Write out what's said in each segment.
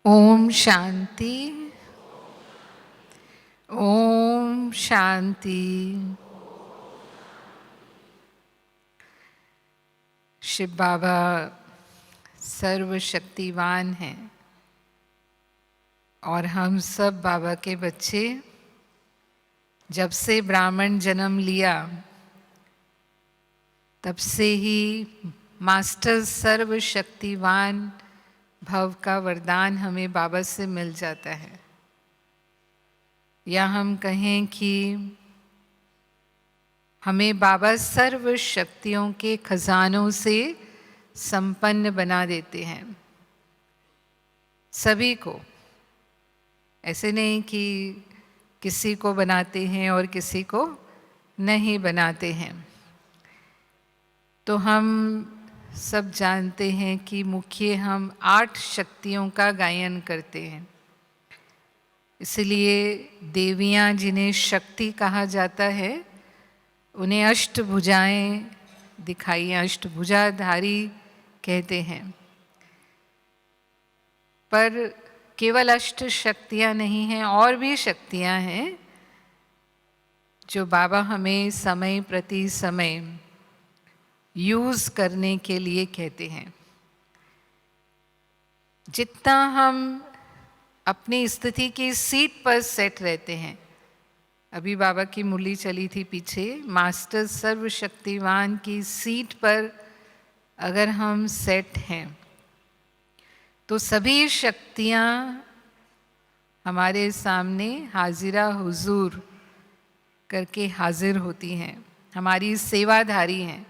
ओम शांति। ओम शांति। शिव बाबा सर्वशक्तिवान हैं और हम सब बाबा के बच्चे जब से ब्राह्मण जन्म लिया तब से ही मास्टर सर्वशक्तिवान भव का वरदान हमें बाबा से मिल जाता है। या हम कहें कि हमें बाबा सर्व शक्तियों के खजानों से संपन्न बना देते हैं, सभी को। ऐसे नहीं कि किसी को बनाते हैं और किसी को नहीं बनाते हैं। तो हम सब जानते हैं कि मुख्य हम 8 शक्तियों का गायन करते हैं। इसलिए देवियाँ जिन्हें शक्ति कहा जाता है उन्हें अष्टभुजाएं दिखाई, अष्टभुजाधारी कहते हैं। पर केवल अष्ट शक्तियाँ नहीं हैं, और भी शक्तियाँ हैं जो बाबा हमें समय प्रति समय यूज़ करने के लिए कहते हैं। जितना हम अपनी स्थिति की सीट पर सेट रहते हैं, अभी बाबा की मुरली चली थी पीछे, मास्टर सर्वशक्तिवान की सीट पर अगर हम सेट हैं तो सभी शक्तियाँ हमारे सामने हाजिरा हुजूर करके हाजिर होती हैं, हमारी सेवाधारी हैं,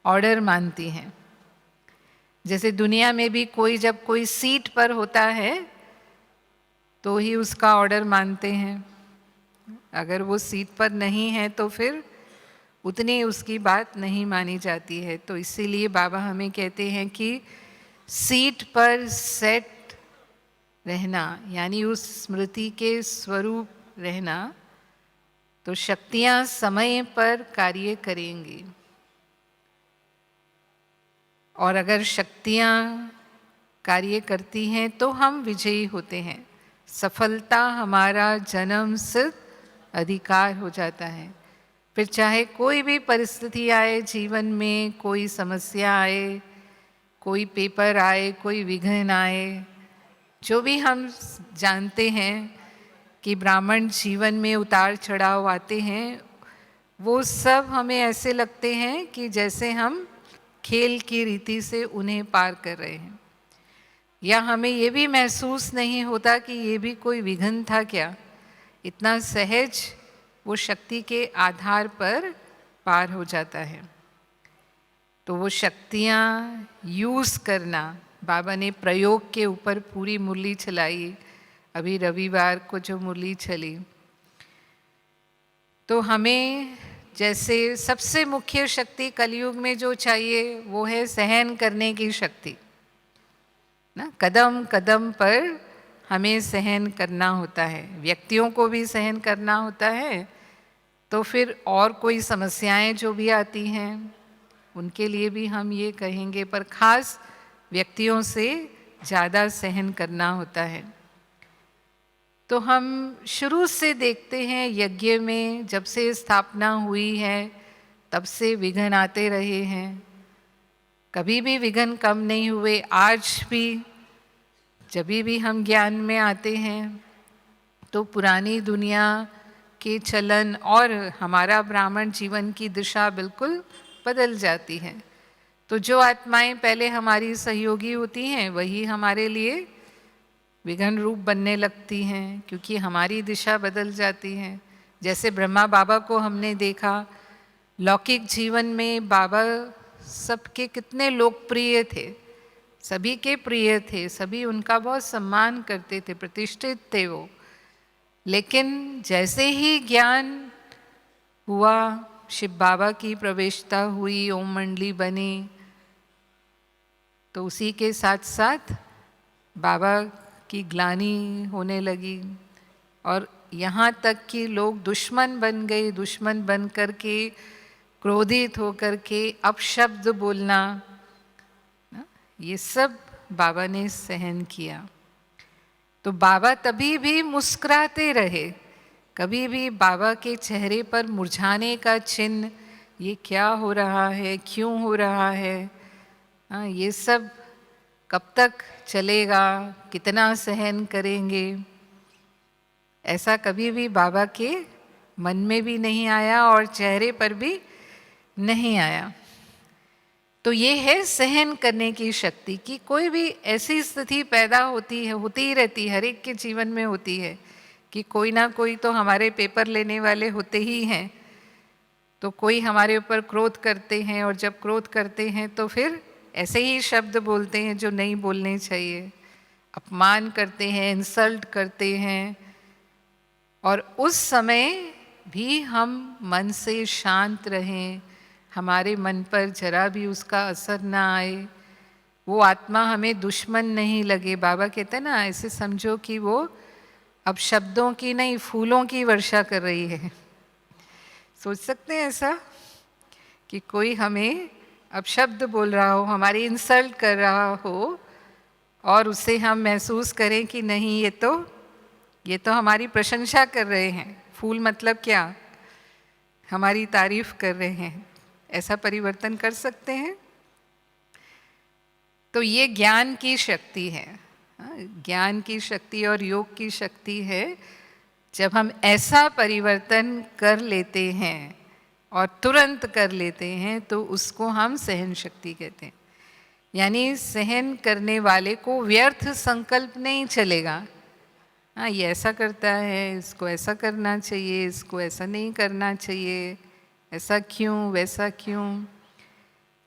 ऑर्डर मानती हैं। जैसे दुनिया में भी कोई जब कोई सीट पर होता है तो ही उसका ऑर्डर मानते हैं, अगर वो सीट पर नहीं है तो फिर उतनी उसकी बात नहीं मानी जाती है। तो इसीलिए बाबा हमें कहते हैं कि सीट पर सेट रहना, यानी उस स्मृति के स्वरूप रहना, तो शक्तियाँ समय पर कार्य करेंगी। और अगर शक्तियाँ कार्य करती हैं तो हम विजयी होते हैं। सफलता हमारा जन्म सिद्ध अधिकार हो जाता है। फिर चाहे कोई भी परिस्थिति आए जीवन में, कोई समस्या आए, कोई पेपर आए, कोई विघ्न आए, जो भी हम जानते हैं कि ब्राह्मण जीवन में उतार चढ़ाव आते हैं, वो सब हमें ऐसे लगते हैं कि जैसे हम खेल की रीति से उन्हें पार कर रहे हैं। या हमें ये भी महसूस नहीं होता कि ये भी कोई विघ्न था क्या, इतना सहज वो शक्ति के आधार पर पार हो जाता है। तो वो शक्तियाँ यूज़ करना, बाबा ने प्रयोग के ऊपर पूरी मुरली चलाई, अभी रविवार को जो मुरली चली। तो हमें जैसे सबसे मुख्य शक्ति कलयुग में जो चाहिए वो है सहन करने की शक्ति ना। कदम कदम पर हमें सहन करना होता है, व्यक्तियों को भी सहन करना होता है, तो फिर और कोई समस्याएं जो भी आती हैं उनके लिए भी हम ये कहेंगे, पर खास व्यक्तियों से ज़्यादा सहन करना होता है। तो हम शुरू से देखते हैं यज्ञ में, जब से स्थापना हुई है तब से विघ्न आते रहे हैं, कभी भी विघ्न कम नहीं हुए। आज भी जब भी हम ज्ञान में आते हैं तो पुरानी दुनिया के चलन और हमारा ब्राह्मण जीवन की दिशा बिल्कुल बदल जाती है। तो जो आत्माएं पहले हमारी सहयोगी होती हैं वही हमारे लिए विघ्न रूप बनने लगती हैं, क्योंकि हमारी दिशा बदल जाती है। जैसे ब्रह्मा बाबा को हमने देखा, लौकिक जीवन में बाबा सबके कितने लोकप्रिय थे, सभी के प्रिय थे, सभी उनका बहुत सम्मान करते थे, प्रतिष्ठित थे वो। लेकिन जैसे ही ज्ञान हुआ, शिव बाबा की प्रवेशता हुई, ओम मंडली बनी, तो उसी के साथ साथ बाबा की ग्लानि होने लगी और यहाँ तक कि लोग दुश्मन बन गए। दुश्मन बन कर के, क्रोधित होकर के अपशब्द बोलना, ये सब बाबा ने सहन किया। तो बाबा तभी भी मुस्कुराते रहे, कभी भी बाबा के चेहरे पर मुरझाने का चिन्ह, ये क्या हो रहा है, क्यों हो रहा है, हाँ, ये सब कब तक चलेगा, कितना सहन करेंगे, ऐसा कभी भी बाबा के मन में भी नहीं आया और चेहरे पर भी नहीं आया। तो ये है सहन करने की शक्ति कि कोई भी ऐसी स्थिति पैदा होती है, होती ही रहती है, हर एक के जीवन में होती है कि कोई ना कोई तो हमारे पेपर लेने वाले होते ही हैं। तो कोई हमारे ऊपर क्रोध करते हैं और जब क्रोध करते हैं तो फिर ऐसे ही शब्द बोलते हैं जो नहीं बोलने चाहिए, अपमान करते हैं, इंसल्ट करते हैं, और उस समय भी हम मन से शांत रहें, हमारे मन पर जरा भी उसका असर ना आए, वो आत्मा हमें दुश्मन नहीं लगे। बाबा कहते हैं ना, ऐसे समझो कि वो अब शब्दों की नहीं फूलों की वर्षा कर रही है। सोच सकते हैं ऐसा कि कोई हमें अब शब्द बोल रहा हो, हमारी इंसल्ट कर रहा हो, और उसे हम महसूस करें कि नहीं, ये तो हमारी प्रशंसा कर रहे हैं। फूल मतलब क्या? हमारी तारीफ कर रहे हैं। ऐसा परिवर्तन कर सकते हैं। तो ये ज्ञान की शक्ति है, ज्ञान की शक्ति और योग की शक्ति है। जब हम ऐसा परिवर्तन कर लेते हैं और तुरंत कर लेते हैं तो उसको हम सहन शक्ति कहते हैं। यानी सहन करने वाले को व्यर्थ संकल्प नहीं चलेगा, हाँ ये ऐसा करता है, इसको ऐसा करना चाहिए, इसको ऐसा नहीं करना चाहिए, ऐसा क्यों, वैसा क्यों।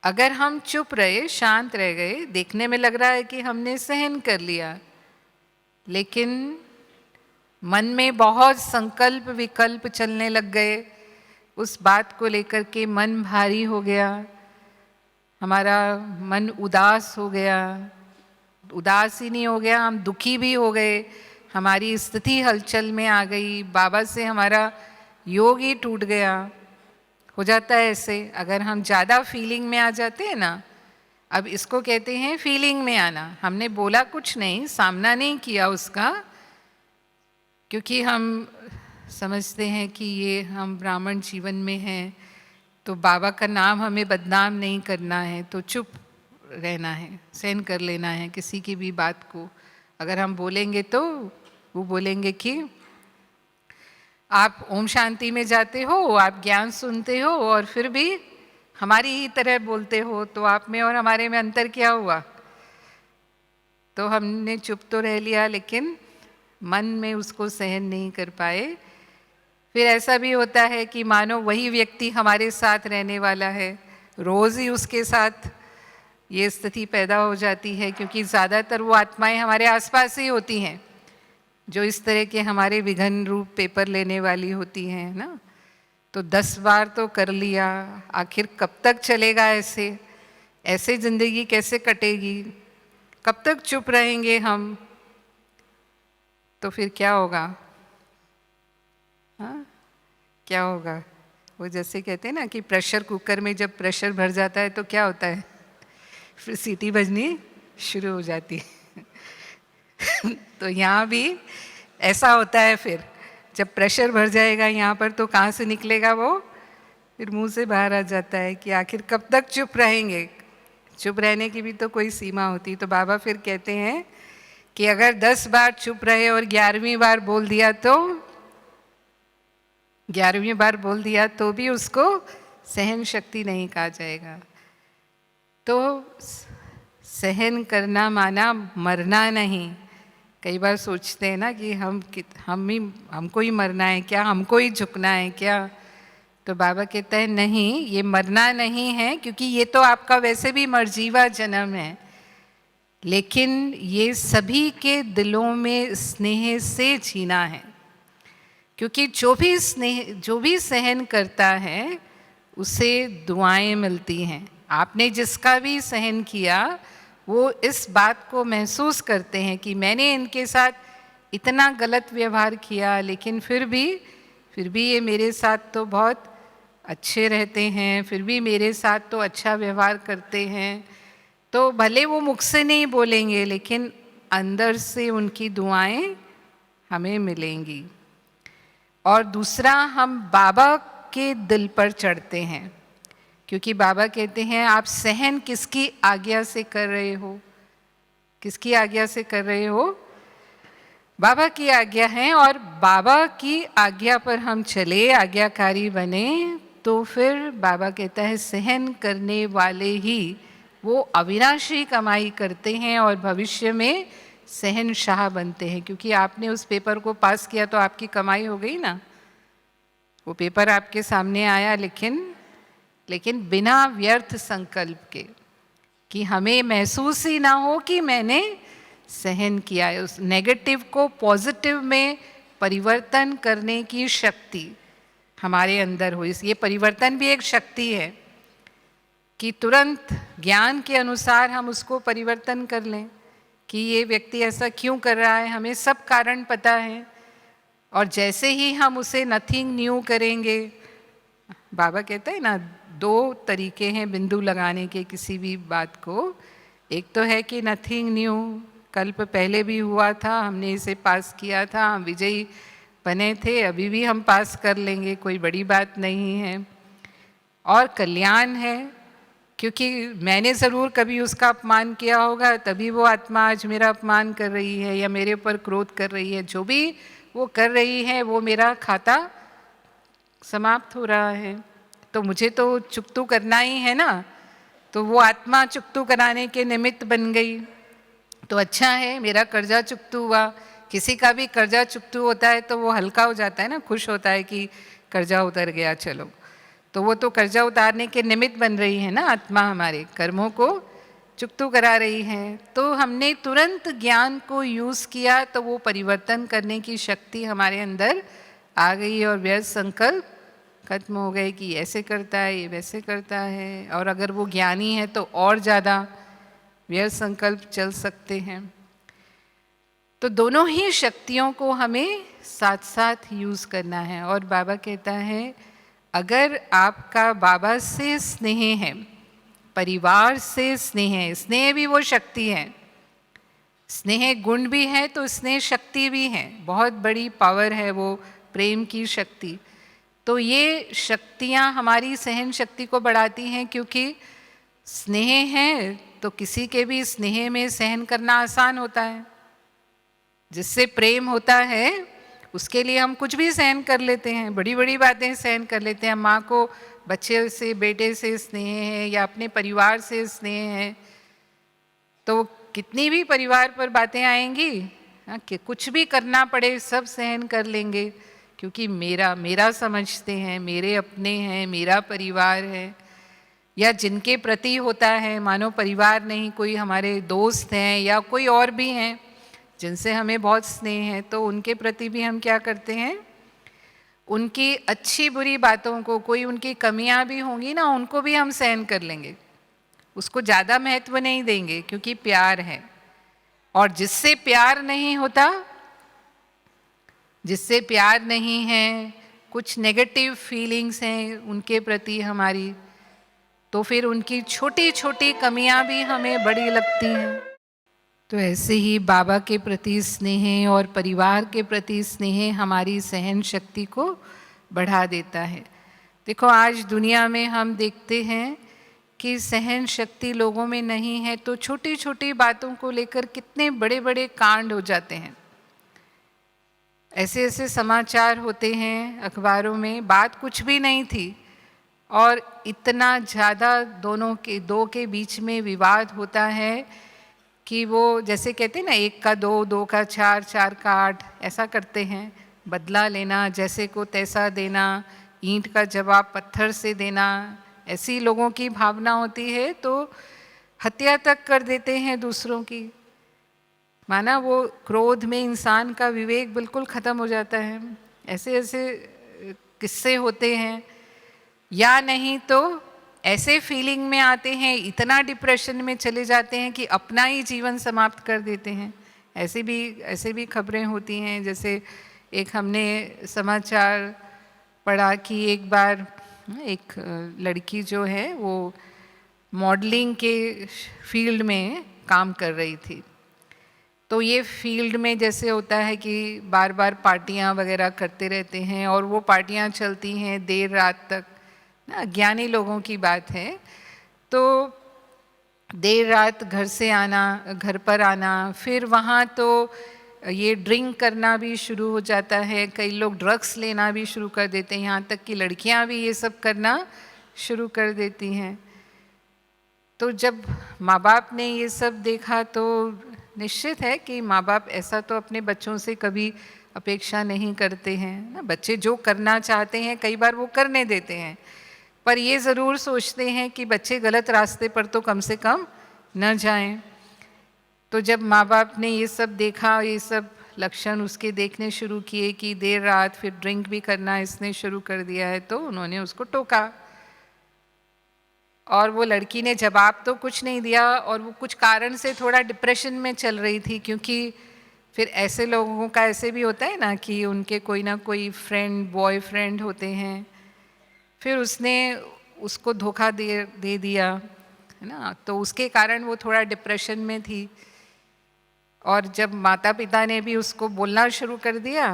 अगर हम चुप रहे, शांत रह गए, देखने में लग रहा है कि हमने सहन कर लिया, लेकिन मन में बहुत संकल्प विकल्प चलने लग गए, उस बात को लेकर के मन भारी हो गया, हमारा मन उदास हो गया, उदास ही नहीं हो गया, हम दुखी भी हो गए, हमारी स्थिति हलचल में आ गई, बाबा से हमारा योग ही टूट गया। हो जाता है ऐसे अगर हम ज़्यादा फीलिंग में आ जाते हैं ना। अब इसको कहते हैं फीलिंग में आना। हमने बोला कुछ नहीं, सामना नहीं किया उसका, क्योंकि हम समझते हैं कि ये हम ब्राह्मण जीवन में हैं तो बाबा का नाम हमें बदनाम नहीं करना है, तो चुप रहना है, सहन कर लेना है किसी की भी बात को। अगर हम बोलेंगे तो वो बोलेंगे कि आप ओम शांति में जाते हो, आप ज्ञान सुनते हो और फिर भी हमारी ही तरह बोलते हो, तो आप में और हमारे में अंतर क्या हुआ। तो हमने चुप तो रह लिया लेकिन मन में उसको सहन नहीं कर पाए। फिर ऐसा भी होता है कि मानो वही व्यक्ति हमारे साथ रहने वाला है, रोज़ ही उसके साथ ये स्थिति पैदा हो जाती है, क्योंकि ज़्यादातर वो आत्माएं हमारे आसपास ही होती हैं जो इस तरह के हमारे विघन रूप पेपर लेने वाली होती हैं ना। तो 10 बार तो कर लिया, आखिर कब तक चलेगा ऐसे, ऐसे ज़िंदगी कैसे कटेगी, कब तक चुप रहेंगे हम। तो फिर क्या होगा, हाँ क्या होगा। वो जैसे कहते हैं ना कि प्रेशर कुकर में जब प्रेशर भर जाता है तो क्या होता है, फिर सीटी बजनी शुरू हो जाती है। तो यहाँ भी ऐसा होता है, फिर जब प्रेशर भर जाएगा यहाँ पर तो कहाँ से निकलेगा वो, फिर मुंह से बाहर आ जाता है कि आखिर कब तक चुप रहेंगे। चुप रहने की भी तो कोई सीमा होती। तो बाबा फिर कहते हैं कि अगर 10 बार चुप रहे और 11वीं बार बोल दिया तो 11वीं बार बोल दिया तो भी उसको सहन शक्ति नहीं कहा जाएगा। तो सहन करना माना मरना नहीं। कई बार सोचते हैं ना कि हमको ही मरना है क्या, हमको ही झुकना है क्या। तो बाबा कहते हैं नहीं, ये मरना नहीं है, क्योंकि ये तो आपका वैसे भी मरजीवा जन्म है, लेकिन ये सभी के दिलों में स्नेह से जीना है। क्योंकि जो भी सहन करता है उसे दुआएं मिलती हैं। आपने जिसका भी सहन किया वो इस बात को महसूस करते हैं कि मैंने इनके साथ इतना गलत व्यवहार किया, लेकिन फिर भी ये मेरे साथ तो बहुत अच्छे रहते हैं, फिर भी मेरे साथ तो अच्छा व्यवहार करते हैं। तो भले वो मुख से नहीं बोलेंगे, लेकिन अंदर से उनकी दुआएं हमें मिलेंगी। और दूसरा, हम बाबा के दिल पर चढ़ते हैं, क्योंकि बाबा कहते हैं आप सहन किसकी आज्ञा से कर रहे हो? किसकी आज्ञा से कर रहे हो? बाबा की आज्ञा है। और बाबा की आज्ञा पर हम चले, आज्ञाकारी बने, तो फिर बाबा कहता है सहन करने वाले ही वो अविनाशी कमाई करते हैं और भविष्य में शहंशाह बनते हैं। क्योंकि आपने उस पेपर को पास किया तो आपकी कमाई हो गई ना। वो पेपर आपके सामने आया, लेकिन बिना व्यर्थ संकल्प के, कि हमें महसूस ही ना हो कि मैंने सहन किया है। उस नेगेटिव को पॉजिटिव में परिवर्तन करने की शक्ति हमारे अंदर हो। ये परिवर्तन भी एक शक्ति है कि तुरंत ज्ञान के अनुसार हम उसको परिवर्तन कर लें कि ये व्यक्ति ऐसा क्यों कर रहा है, हमें सब कारण पता है। और जैसे ही हम उसे नथिंग न्यू करेंगे, बाबा कहते हैं ना, 2 तरीके हैं बिंदु लगाने के किसी भी बात को। एक तो है कि नथिंग न्यू, कल्प पहले भी हुआ था, हमने इसे पास किया था, हम विजयी बने थे, अभी भी हम पास कर लेंगे, कोई बड़ी बात नहीं है। और कल्याण है, क्योंकि मैंने ज़रूर कभी उसका अपमान किया होगा, तभी वो आत्मा आज मेरा अपमान कर रही है या मेरे ऊपर क्रोध कर रही है। जो भी वो कर रही है वो मेरा खाता समाप्त हो रहा है, तो मुझे तो चुकतू करना ही है ना। तो वो आत्मा चुकतू कराने के निमित्त बन गई, तो अच्छा है, मेरा कर्जा चुकतू हुआ। किसी का भी कर्जा चुकतू होता है तो वो हल्का हो जाता है ना, खुश होता है कि कर्जा उतर गया, चलो। तो वो तो कर्जा उतारने के निमित्त बन रही है ना आत्मा, हमारे कर्मों को चुकतू करा रही है। तो हमने तुरंत ज्ञान को यूज़ किया तो वो परिवर्तन करने की शक्ति हमारे अंदर आ गई और व्यर्थ संकल्प खत्म हो गए कि ऐसे करता है, ये वैसे करता है। और अगर वो ज्ञानी है तो और ज़्यादा व्यर्थ संकल्प चल सकते हैं। तो दोनों ही शक्तियों को हमें साथ साथ यूज़ करना है। और बाबा कहता है अगर आपका बाबा से स्नेह है, परिवार से स्नेह है, स्नेह भी वो शक्ति है, स्नेह गुण भी है तो स्नेह शक्ति भी है, बहुत बड़ी पावर है वो प्रेम की शक्ति। तो ये शक्तियाँ हमारी सहन शक्ति को बढ़ाती हैं, क्योंकि स्नेह है तो किसी के भी स्नेह में सहन करना आसान होता है। जिससे प्रेम होता है उसके लिए हम कुछ भी सहन कर लेते हैं, बड़ी बड़ी बातें सहन कर लेते हैं। माँ को बच्चे से, बेटे से स्नेह है या अपने परिवार से स्नेह है, तो कितनी भी परिवार पर बातें आएंगी, कि कुछ भी करना पड़े सब सहन कर लेंगे, क्योंकि मेरा समझते हैं, मेरे अपने हैं, मेरा परिवार है। या जिनके प्रति होता है, मानो परिवार नहीं, कोई हमारे दोस्त हैं या कोई और भी हैं जिनसे हमें बहुत स्नेह है, तो उनके प्रति भी हम क्या करते हैं, उनकी अच्छी बुरी बातों को, कोई उनकी कमियां भी होंगी ना, उनको भी हम सहन कर लेंगे, उसको ज़्यादा महत्व नहीं देंगे, क्योंकि प्यार है। और जिससे प्यार नहीं होता, जिससे प्यार नहीं है, कुछ नेगेटिव फीलिंग्स हैं उनके प्रति हमारी, तो फिर उनकी छोटी छोटी कमियां भी हमें बड़ी लगती हैं। तो ऐसे ही बाबा के प्रति स्नेह और परिवार के प्रति स्नेह हमारी सहन शक्ति को बढ़ा देता है। देखो आज दुनिया में हम देखते हैं कि सहन शक्ति लोगों में नहीं है, तो छोटी छोटी बातों को लेकर कितने बड़े बड़े कांड हो जाते हैं। ऐसे ऐसे समाचार होते हैं अखबारों में, बात कुछ भी नहीं थी और इतना ज़्यादा दो के बीच में विवाद होता है कि वो जैसे कहते हैं ना, 1 का 2, 2 का 4, 4 का 8, ऐसा करते हैं। बदला लेना, जैसे को तैसा देना, ईंट का जवाब पत्थर से देना, ऐसी लोगों की भावना होती है, तो हत्या तक कर देते हैं दूसरों की। माना वो क्रोध में इंसान का विवेक बिल्कुल ख़त्म हो जाता है। ऐसे ऐसे किस्से होते हैं। या नहीं तो ऐसे फीलिंग में आते हैं, इतना डिप्रेशन में चले जाते हैं कि अपना ही जीवन समाप्त कर देते हैं। ऐसे भी खबरें होती हैं। जैसे एक हमने समाचार पढ़ा कि एक बार एक लड़की जो है वो मॉडलिंग के फील्ड में काम कर रही थी, तो ये फील्ड में जैसे होता है कि बार बार पार्टियां वगैरह करते रहते हैं और वो पार्टियां चलती हैं देर रात तक ना, ज्ञानी लोगों की बात है। तो देर रात घर से आना, घर पर आना, फिर वहाँ तो ये ड्रिंक करना भी शुरू हो जाता है, कई लोग ड्रग्स लेना भी शुरू कर देते हैं, यहाँ तक कि लड़कियाँ भी ये सब करना शुरू कर देती हैं। तो जब माँ बाप ने ये सब देखा तो निश्चित है कि माँ बाप ऐसा तो अपने बच्चों से कभी अपेक्षा नहीं करते हैं ना। बच्चे जो करना चाहते हैं कई बार वो करने देते हैं, पर ये ज़रूर सोचते हैं कि बच्चे गलत रास्ते पर तो कम से कम न जाएं। तो जब माँ बाप ने ये सब देखा, ये सब लक्षण उसके देखने शुरू किए कि देर रात फिर ड्रिंक भी करना इसने शुरू कर दिया है, तो उन्होंने उसको टोका। और वो लड़की ने जवाब तो कुछ नहीं दिया, और वो कुछ कारण से थोड़ा डिप्रेशन में चल रही थी, क्योंकि फिर ऐसे लोगों का ऐसे भी होता है ना कि उनके कोई ना कोई फ्रेंड, बॉयफ्रेंड होते हैं, फिर उसने उसको धोखा दे दिया है ना, तो उसके कारण वो थोड़ा डिप्रेशन में थी। और जब माता पिता ने भी उसको बोलना शुरू कर दिया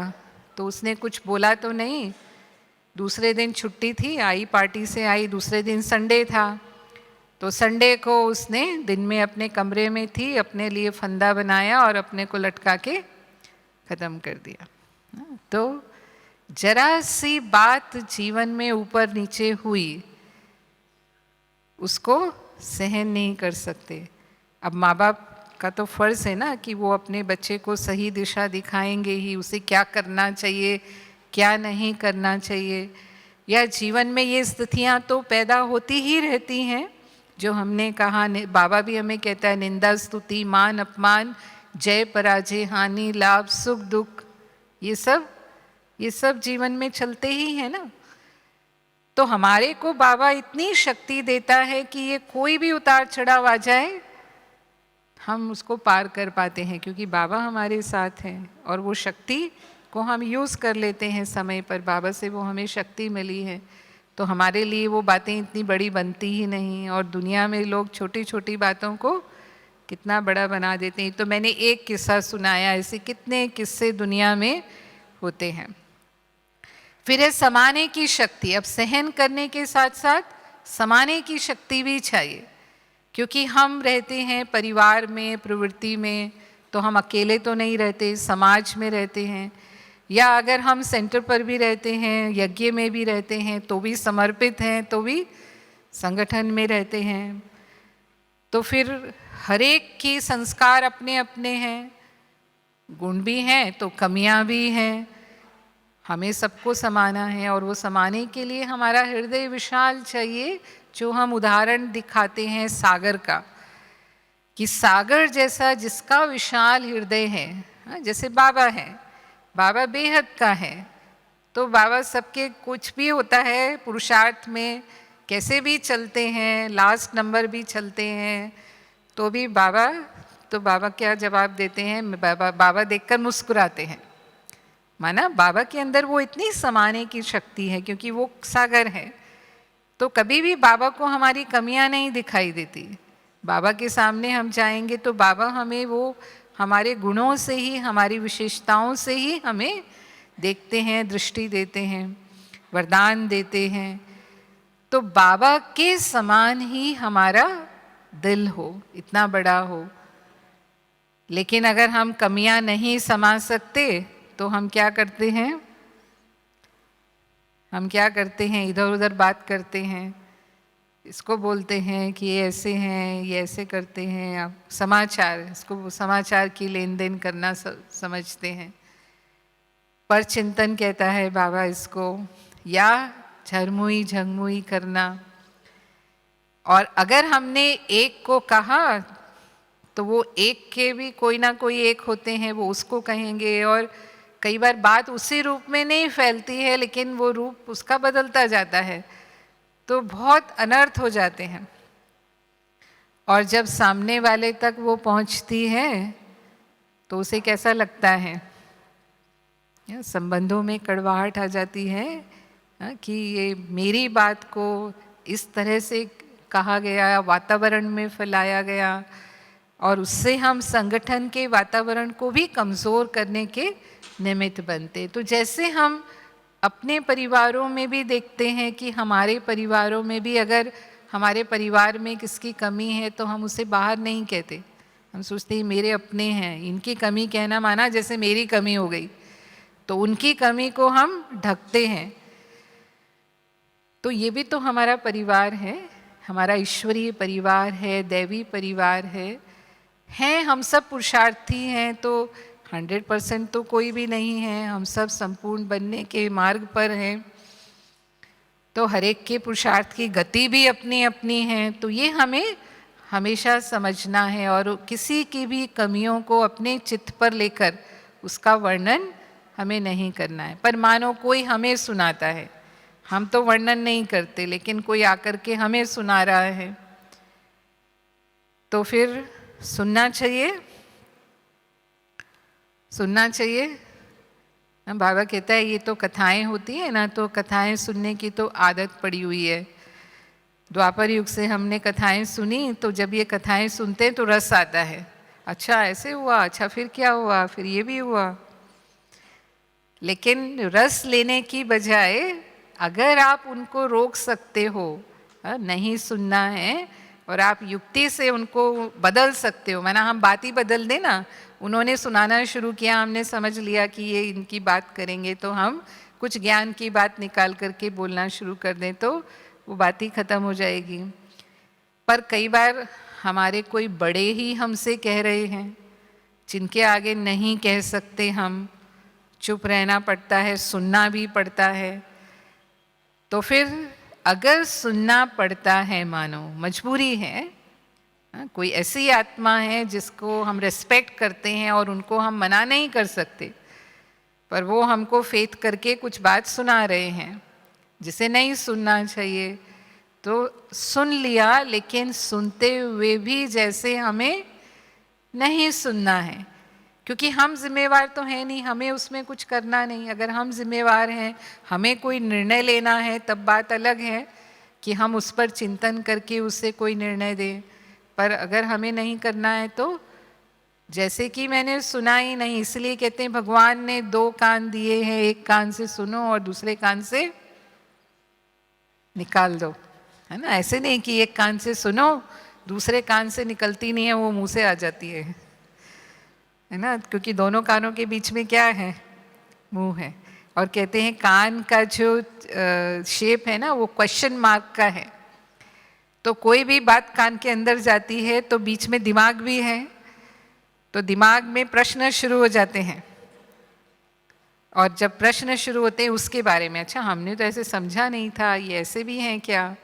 तो उसने कुछ बोला तो नहीं। दूसरे दिन छुट्टी थी, आई पार्टी से आई, दूसरे दिन संडे था, तो संडे को उसने दिन में अपने कमरे में थी, अपने लिए फंदा बनाया और अपने को लटका के ख़त्म कर दिया। तो जरा सी बात जीवन में ऊपर नीचे हुई, उसको सहन नहीं कर सकते। अब माँ बाप का तो फ़र्ज़ है ना कि वो अपने बच्चे को सही दिशा दिखाएंगे ही, उसे क्या करना चाहिए क्या नहीं करना चाहिए। या जीवन में ये स्थितियाँ तो पैदा होती ही रहती हैं, जो हमने कहा, बाबा भी हमें कहता है, निंदा स्तुति मान अपमान, जय पराजय हानि लाभ सुख दुख, ये सब जीवन में चलते ही है ना। तो हमारे को बाबा इतनी शक्ति देता है कि ये कोई भी उतार चढ़ाव आ जाए हम उसको पार कर पाते हैं, क्योंकि बाबा हमारे साथ हैं और वो शक्ति को हम यूज़ कर लेते हैं समय पर। बाबा से वो हमें शक्ति मिली है, तो हमारे लिए वो बातें इतनी बड़ी बनती ही नहीं। और दुनिया में लोग छोटी छोटी बातों को कितना बड़ा बना देते हैं। तो मैंने एक किस्सा सुनाया, ऐसे कितने किस्से दुनिया में होते हैं। फिर है समाने की शक्ति। अब सहन करने के साथ साथ समाने की शक्ति भी चाहिए, क्योंकि हम रहते हैं परिवार में, प्रवृत्ति में, तो हम अकेले तो नहीं रहते, समाज में रहते हैं, या अगर हम सेंटर पर भी रहते हैं, यज्ञ में भी रहते हैं, तो भी समर्पित हैं, तो भी संगठन में रहते हैं। तो फिर हर एक के संस्कार अपने अपने हैं, गुण भी हैं तो कमियां भी हैं, हमें सबको समाना है। और वो समाने के लिए हमारा हृदय विशाल चाहिए, जो हम उदाहरण दिखाते हैं सागर का, कि सागर जैसा जिसका विशाल हृदय है, जैसे बाबा है, बाबा बेहद का है, तो बाबा सबके कुछ भी होता है पुरुषार्थ में कैसे भी चलते हैं, लास्ट नंबर भी चलते हैं, तो भी बाबा क्या जवाब देते हैं, बाबा देखकर मुस्कुराते हैं। माना बाबा के अंदर वो इतनी समाने की शक्ति है, क्योंकि वो सागर है, तो कभी भी बाबा को हमारी कमियां नहीं दिखाई देती। बाबा के सामने हम जाएंगे तो बाबा हमें वो हमारे गुणों से ही, हमारी विशेषताओं से ही हमें देखते हैं, दृष्टि देते हैं, वरदान देते हैं। तो बाबा के समान ही हमारा दिल हो, इतना बड़ा हो। लेकिन अगर हम कमियां नहीं समा सकते तो हम क्या करते हैं, इधर उधर बात करते हैं, इसको बोलते हैं कि ये ऐसे हैं, ये ऐसे करते हैं। आप समाचार, इसको समाचार की लेन देन करना समझते हैं, पर चिंतन कहता है बाबा इसको, या झरमुई झंगमुई करना। और अगर हमने एक को कहा तो वो एक के भी कोई ना कोई एक होते हैं, वो उसको कहेंगे, और कई बार बात उसी रूप में नहीं फैलती है, लेकिन वो रूप उसका बदलता जाता है, तो बहुत अनर्थ हो जाते हैं। और जब सामने वाले तक वो पहुंचती है तो उसे कैसा लगता है, संबंधों में कड़वाहट आ जाती है कि ये मेरी बात को इस तरह से कहा गया, वातावरण में फैलाया गया, और उससे हम संगठन के वातावरण को भी कमज़ोर करने के निमित्त बनते। तो जैसे हम अपने परिवारों में भी देखते हैं कि हमारे परिवारों में भी अगर हमारे परिवार में किसकी कमी है तो हम उसे बाहर नहीं कहते, हम सोचते हैं मेरे अपने हैं, इनकी कमी कहना माना जैसे मेरी कमी हो गई, तो उनकी कमी को हम ढकते हैं। तो ये भी तो हमारा परिवार है, हमारा ईश्वरीय परिवार है, दैवी परिवार है। हम सब पुरुषार्थी हैं, तो 100% तो कोई भी नहीं है, हम सब संपूर्ण बनने के मार्ग पर हैं। तो हर एक के पुरुषार्थ की गति भी अपनी अपनी है, तो ये हमें हमेशा समझना है और किसी की भी कमियों को अपने चित्त पर लेकर उसका वर्णन हमें नहीं करना है। पर मानो कोई हमें सुनाता है, हम तो वर्णन नहीं करते, लेकिन कोई आकर के हमें सुना रहा है, तो फिर सुनना चाहिए, सुनना चाहिए। बाबा कहता है ये तो कथाएं होती है ना, तो कथाएं सुनने की तो आदत पड़ी हुई है। द्वापर युग से हमने कथाएं सुनी, तो जब ये कथाएं सुनते हैं तो रस आता है, अच्छा ऐसे हुआ, अच्छा फिर क्या हुआ, फिर ये भी हुआ। लेकिन रस लेने की बजाय अगर आप उनको रोक सकते हो, नहीं सुनना है, और आप युक्ति से उनको बदल सकते हो, माना हम बात ही बदल दें ना, उन्होंने सुनाना शुरू किया, हमने समझ लिया कि ये इनकी बात करेंगे, तो हम कुछ ज्ञान की बात निकाल करके बोलना शुरू कर दें तो वो बात ही ख़त्म हो जाएगी। पर कई बार हमारे कोई बड़े ही हमसे कह रहे हैं, जिनके आगे नहीं कह सकते, हम चुप रहना पड़ता है, सुनना भी पड़ता है। तो फिर अगर सुनना पड़ता है, मानो मजबूरी है, कोई ऐसी आत्मा है जिसको हम रेस्पेक्ट करते हैं और उनको हम मना नहीं कर सकते, पर वो हमको फेथ करके कुछ बात सुना रहे हैं जिसे नहीं सुनना चाहिए, तो सुन लिया, लेकिन सुनते हुए भी जैसे हमें नहीं सुनना है, क्योंकि हम जिम्मेवार तो हैं नहीं, हमें उसमें कुछ करना नहीं। अगर हम जिम्मेवार हैं, हमें कोई निर्णय लेना है, तब बात अलग है कि हम उस पर चिंतन करके उससे कोई निर्णय दें। पर अगर हमें नहीं करना है तो जैसे कि मैंने सुना ही नहीं, इसलिए कहते हैं भगवान ने 2 कान दिए हैं, एक कान से सुनो और दूसरे कान से निकाल दो, है ना। ऐसे नहीं कि एक कान से सुनो, दूसरे कान से निकलती नहीं है, वो मुंह से आ जाती है ना, क्योंकि दोनों कानों के बीच में क्या है, मुंह है। और कहते हैं कान का जो शेप है ना, वो क्वेश्चन मार्क का है, तो कोई भी बात कान के अंदर जाती है तो बीच में दिमाग भी है, तो दिमाग में प्रश्न शुरू हो जाते हैं, और जब प्रश्न शुरू होते हैं उसके बारे में, अच्छा हमने तो ऐसे समझा नहीं था, ये ऐसे भी हैं क्या,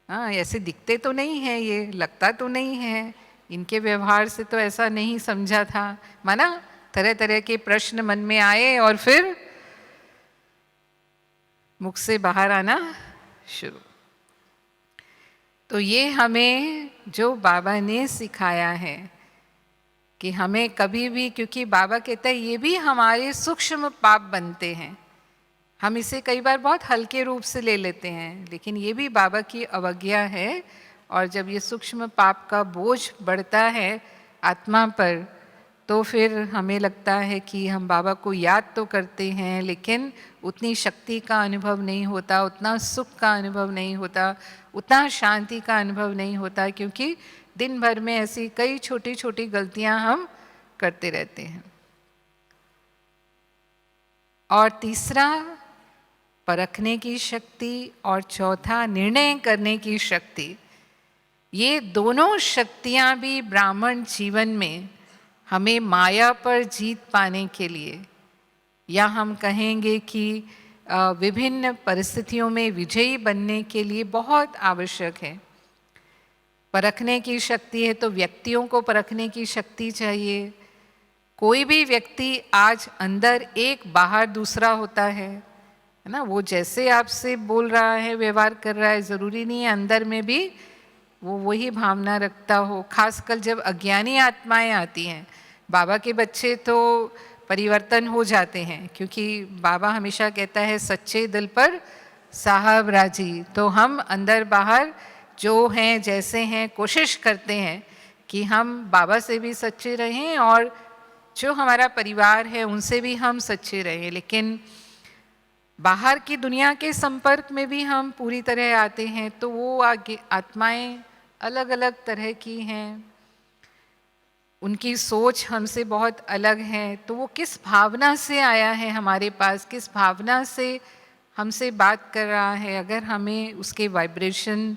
हाँ ऐसे दिखते तो नहीं है, ये लगता तो नहीं है, इनके व्यवहार से तो ऐसा नहीं समझा था, माना तरह तरह के प्रश्न मन में आए और फिर मुख से बाहर आना शुरू। तो ये हमें जो बाबा ने सिखाया है कि हमें कभी भी, क्योंकि बाबा कहता है ये भी हमारे सूक्ष्म पाप बनते हैं, हम इसे कई बार बहुत हल्के रूप से ले लेते हैं, लेकिन ये भी बाबा की अवज्ञा है। और जब ये सूक्ष्म पाप का बोझ बढ़ता है आत्मा पर, तो फिर हमें लगता है कि हम बाबा को याद तो करते हैं, लेकिन उतनी शक्ति का अनुभव नहीं होता, उतना सुख का अनुभव नहीं होता, उतना शांति का अनुभव नहीं होता, क्योंकि दिन भर में ऐसी कई छोटी छोटी गलतियां हम करते रहते हैं। और तीसरा परखने की शक्ति, और चौथा निर्णय करने की शक्ति। ये दोनों शक्तियां भी ब्राह्मण जीवन में हमें माया पर जीत पाने के लिए, या हम कहेंगे कि विभिन्न परिस्थितियों में विजयी बनने के लिए बहुत आवश्यक है। परखने की शक्ति है तो व्यक्तियों को परखने की शक्ति चाहिए। कोई भी व्यक्ति आज अंदर एक, बाहर दूसरा होता है ना, वो जैसे आपसे बोल रहा है, व्यवहार कर रहा है, ज़रूरी नहीं है अंदर में भी वो वही भावना रखता हो। खासकर जब अज्ञानी आत्माएं आती हैं, बाबा के बच्चे तो परिवर्तन हो जाते हैं, क्योंकि बाबा हमेशा कहता है सच्चे दिल पर साहब राजी। तो हम अंदर बाहर जो हैं, जैसे हैं, कोशिश करते हैं कि हम बाबा से भी सच्चे रहें और जो हमारा परिवार है उनसे भी हम सच्चे रहें। लेकिन बाहर की दुनिया के संपर्क में भी हम पूरी तरह आते हैं तो वो आगे आत्माएं अलग अलग तरह की हैं, उनकी सोच हमसे बहुत अलग है। तो वो किस भावना से आया है हमारे पास, किस भावना से हमसे बात कर रहा है, अगर हमें उसके वाइब्रेशन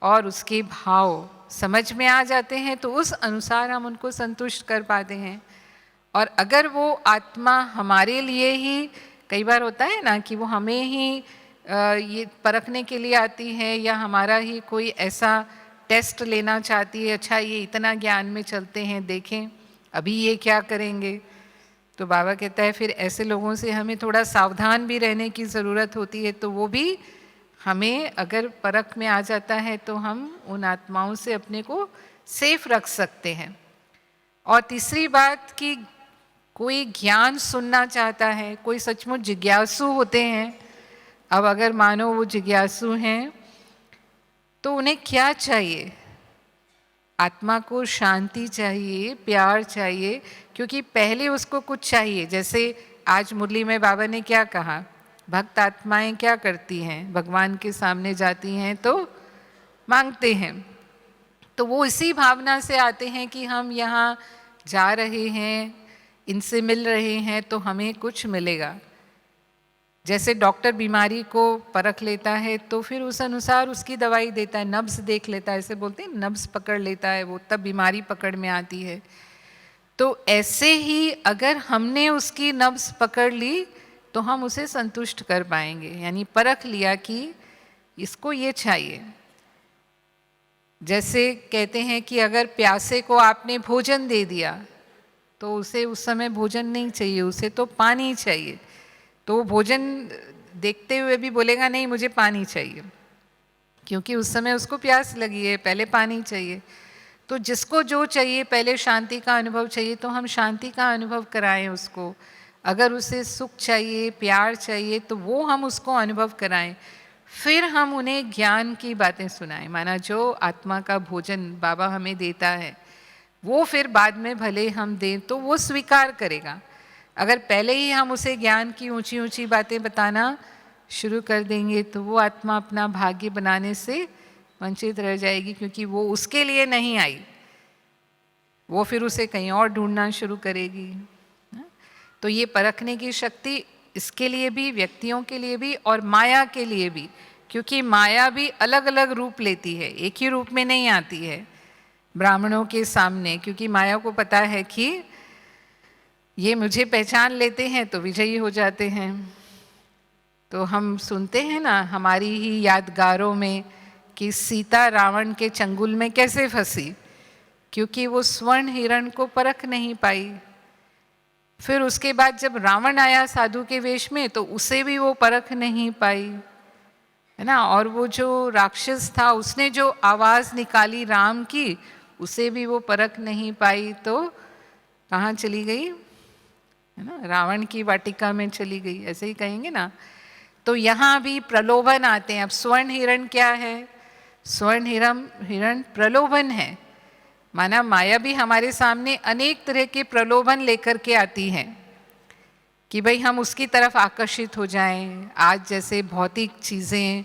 और उसके भाव समझ में आ जाते हैं तो उस अनुसार हम उनको संतुष्ट कर पाते हैं। और अगर वो आत्मा हमारे लिए ही, कई बार होता है ना कि वो हमें ही ये परखने के लिए आती है या हमारा ही कोई ऐसा टेस्ट लेना चाहती है, अच्छा ये इतना ज्ञान में चलते हैं, देखें अभी ये क्या करेंगे। तो बाबा कहता है फिर ऐसे लोगों से हमें थोड़ा सावधान भी रहने की ज़रूरत होती है। तो वो भी हमें अगर परख में आ जाता है तो हम उन आत्माओं से अपने को सेफ रख सकते हैं। और तीसरी बात कि कोई ज्ञान सुनना चाहता है, कोई सचमुच जिज्ञासु होते हैं। अब अगर मानो वो जिज्ञासु हैं तो उन्हें क्या चाहिए? आत्मा को शांति चाहिए, प्यार चाहिए, क्योंकि पहले उसको कुछ चाहिए। जैसे आज मुरली में बाबा ने क्या कहा, भक्त आत्माएं क्या करती हैं, भगवान के सामने जाती हैं तो मांगते हैं। तो वो इसी भावना से आते हैं कि हम यहाँ जा रहे हैं, इनसे मिल रहे हैं तो हमें कुछ मिलेगा। जैसे डॉक्टर बीमारी को परख लेता है तो फिर उस अनुसार उसकी दवाई देता है, नब्ज देख लेता है, ऐसे बोलते हैं नब्ज पकड़ लेता है वो, तब बीमारी पकड़ में आती है। तो ऐसे ही अगर हमने उसकी नब्ज पकड़ ली तो हम उसे संतुष्ट कर पाएंगे, यानी परख लिया कि इसको ये चाहिए। जैसे कहते हैं कि अगर प्यासे को आपने भोजन दे दिया तो उसे उस समय भोजन नहीं चाहिए, उसे तो पानी चाहिए। तो भोजन देखते हुए भी बोलेगा नहीं मुझे पानी चाहिए, क्योंकि उस समय उसको प्यास लगी है, पहले पानी चाहिए। तो जिसको जो चाहिए, पहले शांति का अनुभव चाहिए तो हम शांति का अनुभव कराएं उसको। अगर उसे सुख चाहिए, प्यार चाहिए तो वो हम उसको अनुभव कराएं। फिर हम उन्हें ज्ञान की बातें सुनाएं। माना जो आत्मा का भोजन बाबा हमें देता है वो फिर बाद में भले हम दें तो वो स्वीकार करेगा। अगर पहले ही हम उसे ज्ञान की ऊंची ऊंची बातें बताना शुरू कर देंगे तो वो आत्मा अपना भाग्य बनाने से वंचित रह जाएगी, क्योंकि वो उसके लिए नहीं आई, वो फिर उसे कहीं और ढूंढना शुरू करेगी। तो ये परखने की शक्ति इसके लिए भी, व्यक्तियों के लिए भी और माया के लिए भी, क्योंकि माया भी अलग अलग रूप लेती है, एक ही रूप में नहीं आती है ब्राह्मणों के सामने, क्योंकि माया को पता है कि ये मुझे पहचान लेते हैं तो विजयी हो जाते हैं। तो हम सुनते हैं ना हमारी ही यादगारों में कि सीता रावण के चंगुल में कैसे फंसी, क्योंकि वो स्वर्ण हिरण को परख नहीं पाई। फिर उसके बाद जब रावण आया साधु के वेश में तो उसे भी वो परख नहीं पाई, है ना। और वो जो राक्षस था उसने जो आवाज़ निकाली राम की, उसे भी वो परख नहीं पाई। तो कहाँ चली गई, है ना, रावण की वाटिका में चली गई, ऐसे ही कहेंगे ना। तो यहाँ भी प्रलोभन आते हैं। अब स्वर्ण हिरण क्या है? स्वर्ण हिरण प्रलोभन है। माना माया भी हमारे सामने अनेक तरह के प्रलोभन लेकर के आती है कि भाई हम उसकी तरफ आकर्षित हो जाएं। आज जैसे भौतिक चीज़ें,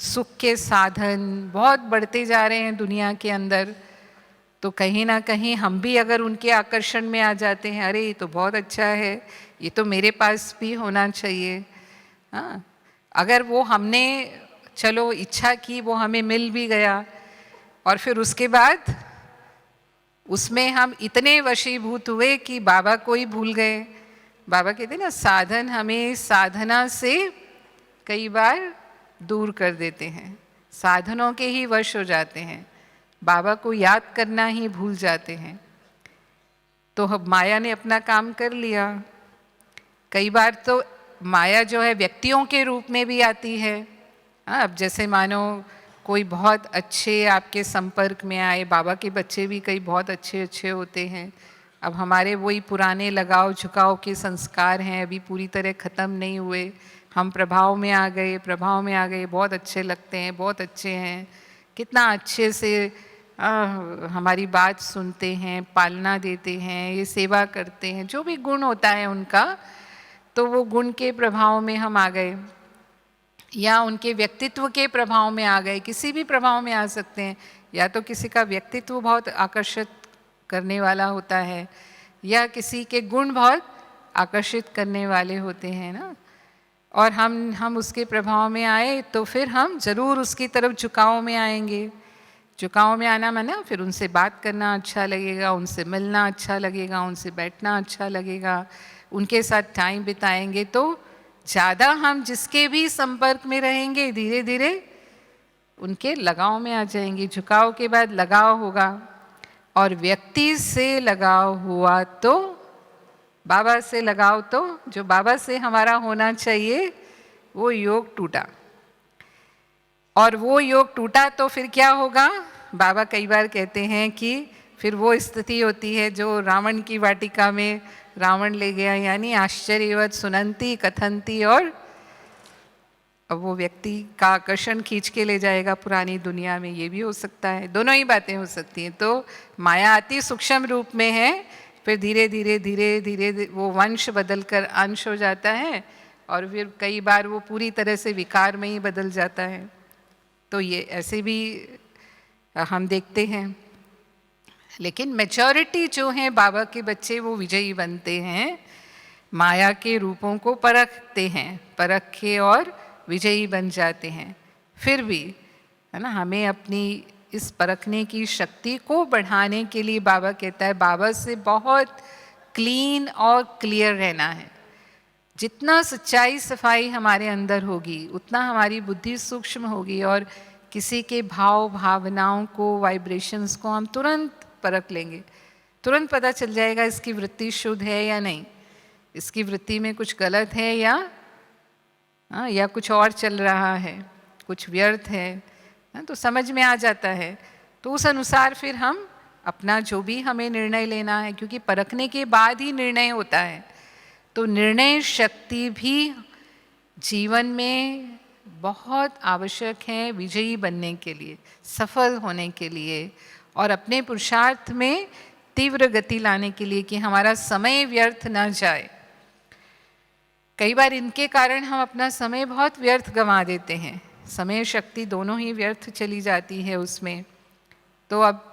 सुख के साधन बहुत बढ़ते जा रहे हैं दुनिया के अंदर, तो कहीं ना कहीं हम भी अगर उनके आकर्षण में आ जाते हैं, अरे ये तो बहुत अच्छा है, ये तो मेरे पास भी होना चाहिए। हाँ, अगर वो हमने चलो इच्छा की, वो हमें मिल भी गया और फिर उसके बाद उसमें हम इतने वशीभूत हुए कि बाबा को ही भूल गए। बाबा कहते ना साधन हमें साधना से कई बार दूर कर देते हैं, साधनों के ही वश हो जाते हैं, बाबा को याद करना ही भूल जाते हैं। तो अब माया ने अपना काम कर लिया। कई बार तो माया जो है व्यक्तियों के रूप में भी आती है। अब जैसे मानो कोई बहुत अच्छे आपके संपर्क में आए, बाबा के बच्चे भी कई बहुत अच्छे अच्छे होते हैं। अब हमारे वही पुराने लगाव झुकाव के संस्कार हैं, अभी पूरी तरह ख़त्म नहीं हुए, हम प्रभाव में आ गए, बहुत अच्छे लगते हैं, बहुत अच्छे हैं, कितना अच्छे से हमारी बात सुनते हैं, पालना देते हैं, ये सेवा करते हैं, जो भी गुण होता है उनका, तो वो गुण के प्रभाव में हम आ गए या उनके व्यक्तित्व के प्रभाव में आ गए, किसी भी प्रभाव में आ सकते हैं। या तो किसी का व्यक्तित्व बहुत आकर्षित करने वाला होता है या किसी के गुण बहुत आकर्षित करने वाले होते हैं ना, और हम उसके प्रभाव में आए तो फिर हम ज़रूर उसकी तरफ झुकाव में आएंगे। झुकाव में आना माना फिर उनसे बात करना अच्छा लगेगा, उनसे मिलना अच्छा लगेगा, उनसे बैठना अच्छा लगेगा, उनके साथ टाइम बिताएंगे। तो ज़्यादा हम जिसके भी संपर्क में रहेंगे धीरे धीरे उनके लगाव में आ जाएंगे। झुकाव के बाद लगाव होगा, और व्यक्ति से लगाव हुआ तो बाबा से लगाव, तो जो बाबा से हमारा होना चाहिए वो योग टूटा, और वो योग टूटा तो फिर क्या होगा? बाबा कई बार कहते हैं कि फिर वो स्थिति होती है जो रावण की वाटिका में रावण ले गया, यानी आश्चर्यवत सुनंती कथंती, और अब वो व्यक्ति का आकर्षण खींच के ले जाएगा पुरानी दुनिया में। ये भी हो सकता है, दोनों ही बातें हो सकती हैं। तो माया अति सूक्ष्म रूप में है, फिर धीरे धीरे धीरे धीरे वो वंश बदल कर अंश हो जाता है, और फिर कई बार वो पूरी तरह से विकार में ही बदल जाता है। तो ये ऐसे भी हम देखते हैं। लेकिन मेजॉरिटी जो है बाबा के बच्चे वो विजयी बनते हैं, माया के रूपों को परखते हैं, परख के और विजयी बन जाते हैं। फिर भी है ना, हमें अपनी इस परखने की शक्ति को बढ़ाने के लिए बाबा कहता है बाबा से बहुत क्लीन और क्लियर रहना है। जितना सच्चाई सफाई हमारे अंदर होगी उतना हमारी बुद्धि सूक्ष्म होगी, और किसी के भाव भावनाओं को, वाइब्रेशंस को हम तुरंत परख लेंगे। तुरंत पता चल जाएगा इसकी वृत्ति शुद्ध है या नहीं, इसकी वृत्ति में कुछ गलत है या कुछ और चल रहा है, कुछ व्यर्थ है, तो समझ में आ जाता है। तो उस अनुसार फिर हम अपना जो भी हमें निर्णय लेना है, क्योंकि परखने के बाद ही निर्णय होता है, तो निर्णय शक्ति भी जीवन में बहुत आवश्यक है विजयी बनने के लिए, सफल होने के लिए, और अपने पुरुषार्थ में तीव्र गति लाने के लिए, कि हमारा समय व्यर्थ ना जाए। कई बार इनके कारण हम अपना समय बहुत व्यर्थ गंवा देते हैं, समय शक्ति दोनों ही व्यर्थ चली जाती है उसमें। तो अब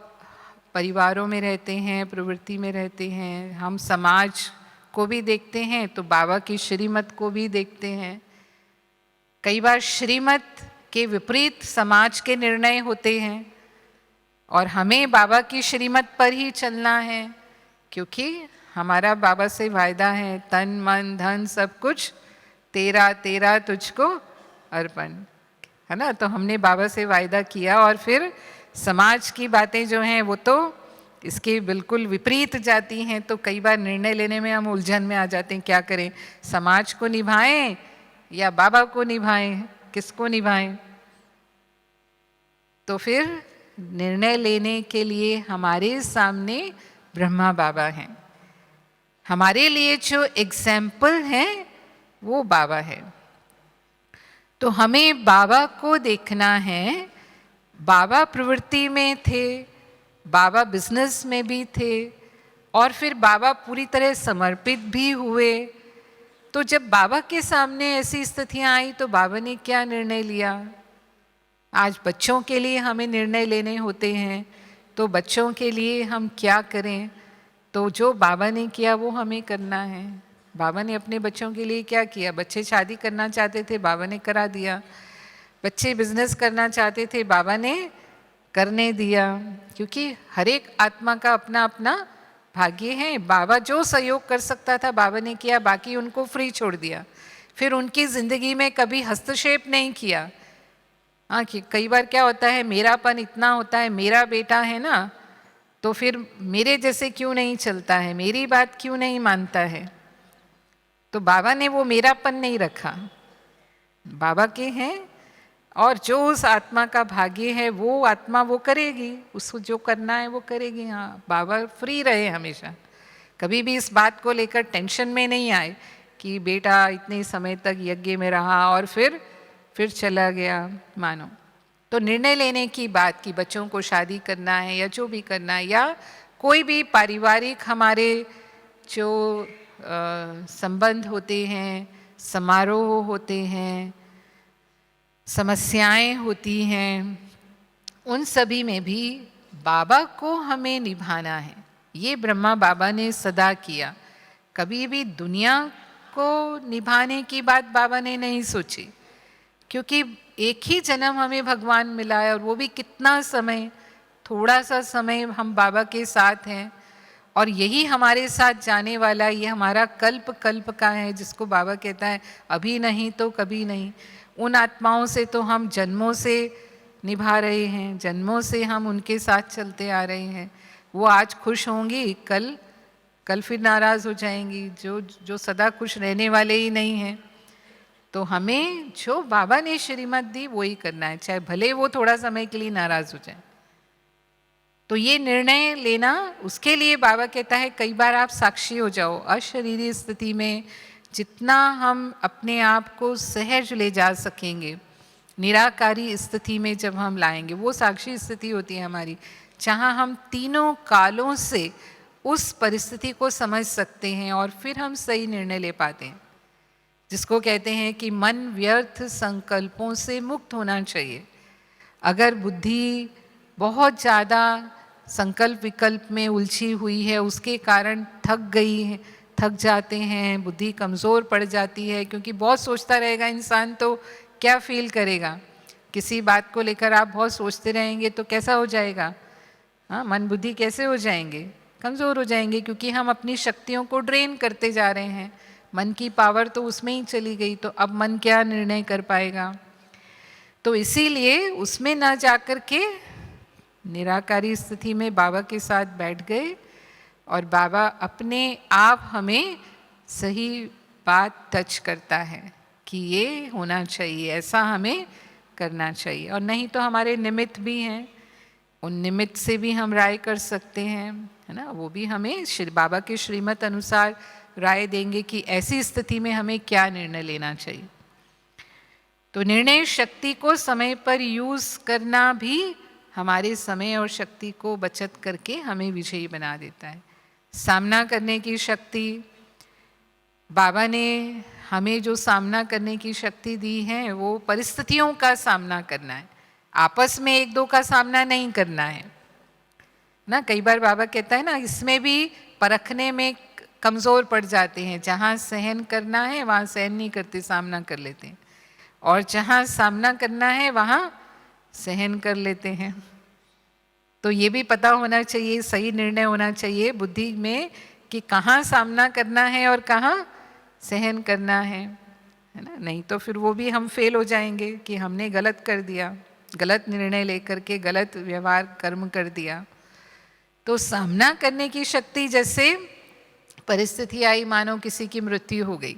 परिवारों में रहते हैं, प्रवृत्ति में रहते हैं, हम समाज को भी देखते हैं तो बाबा की श्रीमत को भी देखते हैं। कई बार श्रीमत के विपरीत समाज के निर्णय होते हैं, और हमें बाबा की श्रीमत पर ही चलना है, क्योंकि हमारा बाबा से वायदा है, तन मन धन सब कुछ तेरा तेरा तुझको अर्पण, है ना। तो हमने बाबा से वायदा किया, और फिर समाज की बातें जो हैं वो तो इसके बिल्कुल विपरीत जाती हैं। तो कई बार निर्णय लेने में हम उलझन में आ जाते हैं, क्या करें, समाज को निभाएं या बाबा को निभाएं, किसको निभाएं। तो फिर निर्णय लेने के लिए हमारे सामने ब्रह्मा बाबा हैं, हमारे लिए जो एग्जाम्पल है वो बाबा है। तो हमें बाबा को देखना है। बाबा प्रवृत्ति में थे, बाबा बिजनेस में भी थे, और फिर बाबा पूरी तरह समर्पित भी हुए। तो जब बाबा के सामने ऐसी स्थितियां आई तो बाबा ने क्या निर्णय लिया? आज बच्चों के लिए हमें निर्णय लेने होते हैं, तो बच्चों के लिए हम क्या करें? तो जो बाबा ने किया वो हमें करना है। बाबा ने अपने बच्चों के लिए क्या किया? बच्चे शादी करना चाहते थे, बाबा ने करा दिया। बच्चे बिजनेस करना चाहते थे, बाबा ने करने दिया, क्योंकि हर एक आत्मा का अपना अपना भाग्य है। बाबा जो सहयोग कर सकता था बाबा ने किया, बाकी उनको फ्री छोड़ दिया। फिर उनकी ज़िंदगी में कभी हस्तक्षेप नहीं किया। हाँ, कि कई बार क्या होता है, मेरापन इतना होता है, मेरा बेटा है ना, तो फिर मेरे जैसे क्यों नहीं चलता है, मेरी बात क्यों नहीं मानता है। तो बाबा ने वो मेरापन नहीं रखा, बाबा के हैं, और जो उस आत्मा का भाग्य है वो आत्मा वो करेगी, उसको जो करना है वो करेगी। हाँ, बाबा फ्री रहे हमेशा, कभी भी इस बात को लेकर टेंशन में नहीं आए कि बेटा इतने समय तक यज्ञ में रहा और फिर चला गया, मानो। तो निर्णय लेने की बात कि बच्चों को शादी करना है या जो भी करना है, या कोई भी पारिवारिक हमारे जो संबंध होते हैं, समारोह होते हैं, समस्याएं होती हैं, उन सभी में भी बाबा को हमें निभाना है। ये ब्रह्मा बाबा ने सदा किया। कभी भी दुनिया को निभाने की बात बाबा ने नहीं सोची, क्योंकि एक ही जन्म हमें भगवान मिला है और वो भी कितना समय, थोड़ा सा समय हम बाबा के साथ हैं और यही हमारे साथ जाने वाला, ये हमारा कल्प कल्प का है, जिसको बाबा कहता है अभी नहीं तो कभी नहीं। उन आत्माओं से तो हम जन्मों से निभा रहे हैं, जन्मों से हम उनके साथ चलते आ रहे हैं। वो आज खुश होंगी, कल फिर नाराज़ हो जाएंगी, जो सदा खुश रहने वाले ही नहीं हैं। तो हमें जो बाबा ने श्रीमत दी वो ही करना है, चाहे भले वो थोड़ा समय के लिए नाराज़ हो जाए। तो ये निर्णय लेना, उसके लिए बाबा कहता है कई बार आप साक्षी हो जाओ। अशरीरी स्थिति में जितना हम अपने आप को सहज ले जा सकेंगे, निराकारी स्थिति में जब हम लाएंगे, वो साक्षी स्थिति होती है हमारी, जहाँ हम तीनों कालों से उस परिस्थिति को समझ सकते हैं और फिर हम सही निर्णय ले पाते हैं, जिसको कहते हैं कि मन व्यर्थ संकल्पों से मुक्त होना चाहिए। अगर बुद्धि बहुत ज़्यादा संकल्प विकल्प में उलझी हुई है, उसके कारण थक गई है, थक जाते हैं, बुद्धि कमज़ोर पड़ जाती है, क्योंकि बहुत सोचता रहेगा इंसान तो क्या फील करेगा। किसी बात को लेकर आप बहुत सोचते रहेंगे तो कैसा हो जाएगा, हाँ, मन बुद्धि कैसे हो जाएंगे, कमज़ोर हो जाएंगे, क्योंकि हम अपनी शक्तियों को ड्रेन करते जा रहे हैं। मन की पावर तो उसमें ही चली गई, तो अब मन क्या निर्णय कर पाएगा। तो इसीलिए उसमें ना जाकर के निराकारी स्थिति में बाबा के साथ बैठ गए और बाबा अपने आप हमें सही बात टच करता है कि ये होना चाहिए, ऐसा हमें करना चाहिए। और नहीं तो हमारे निमित्त भी हैं, उन निमित्त से भी हम राय कर सकते हैं, है ना। वो भी हमें बाबा के श्रीमत अनुसार राय देंगे कि ऐसी स्थिति में हमें क्या निर्णय लेना चाहिए। तो निर्णय शक्ति को समय पर यूज़ करना भी हमारे समय और शक्ति को बचत करके हमें विजयी बना देता है। सामना करने की शक्ति, बाबा ने हमें जो सामना करने की शक्ति दी है वो परिस्थितियों का सामना करना है, आपस में एक दो का सामना नहीं करना है ना। कई बार बाबा कहता है ना, इसमें भी परखने में कमज़ोर पड़ जाते हैं, जहाँ सहन करना है वहाँ सहन नहीं करते, सामना कर लेते हैं, और जहाँ सामना करना है वहाँ सहन कर लेते हैं। तो ये भी पता होना चाहिए, सही निर्णय होना चाहिए बुद्धि में कि कहाँ सामना करना है और कहाँ सहन करना है ना। नहीं तो फिर वो भी हम फेल हो जाएंगे कि हमने गलत कर दिया, गलत निर्णय लेकर के गलत व्यवहार कर्म कर दिया। तो सामना करने की शक्ति, जैसे परिस्थिति आई, मानो किसी की मृत्यु हो गई,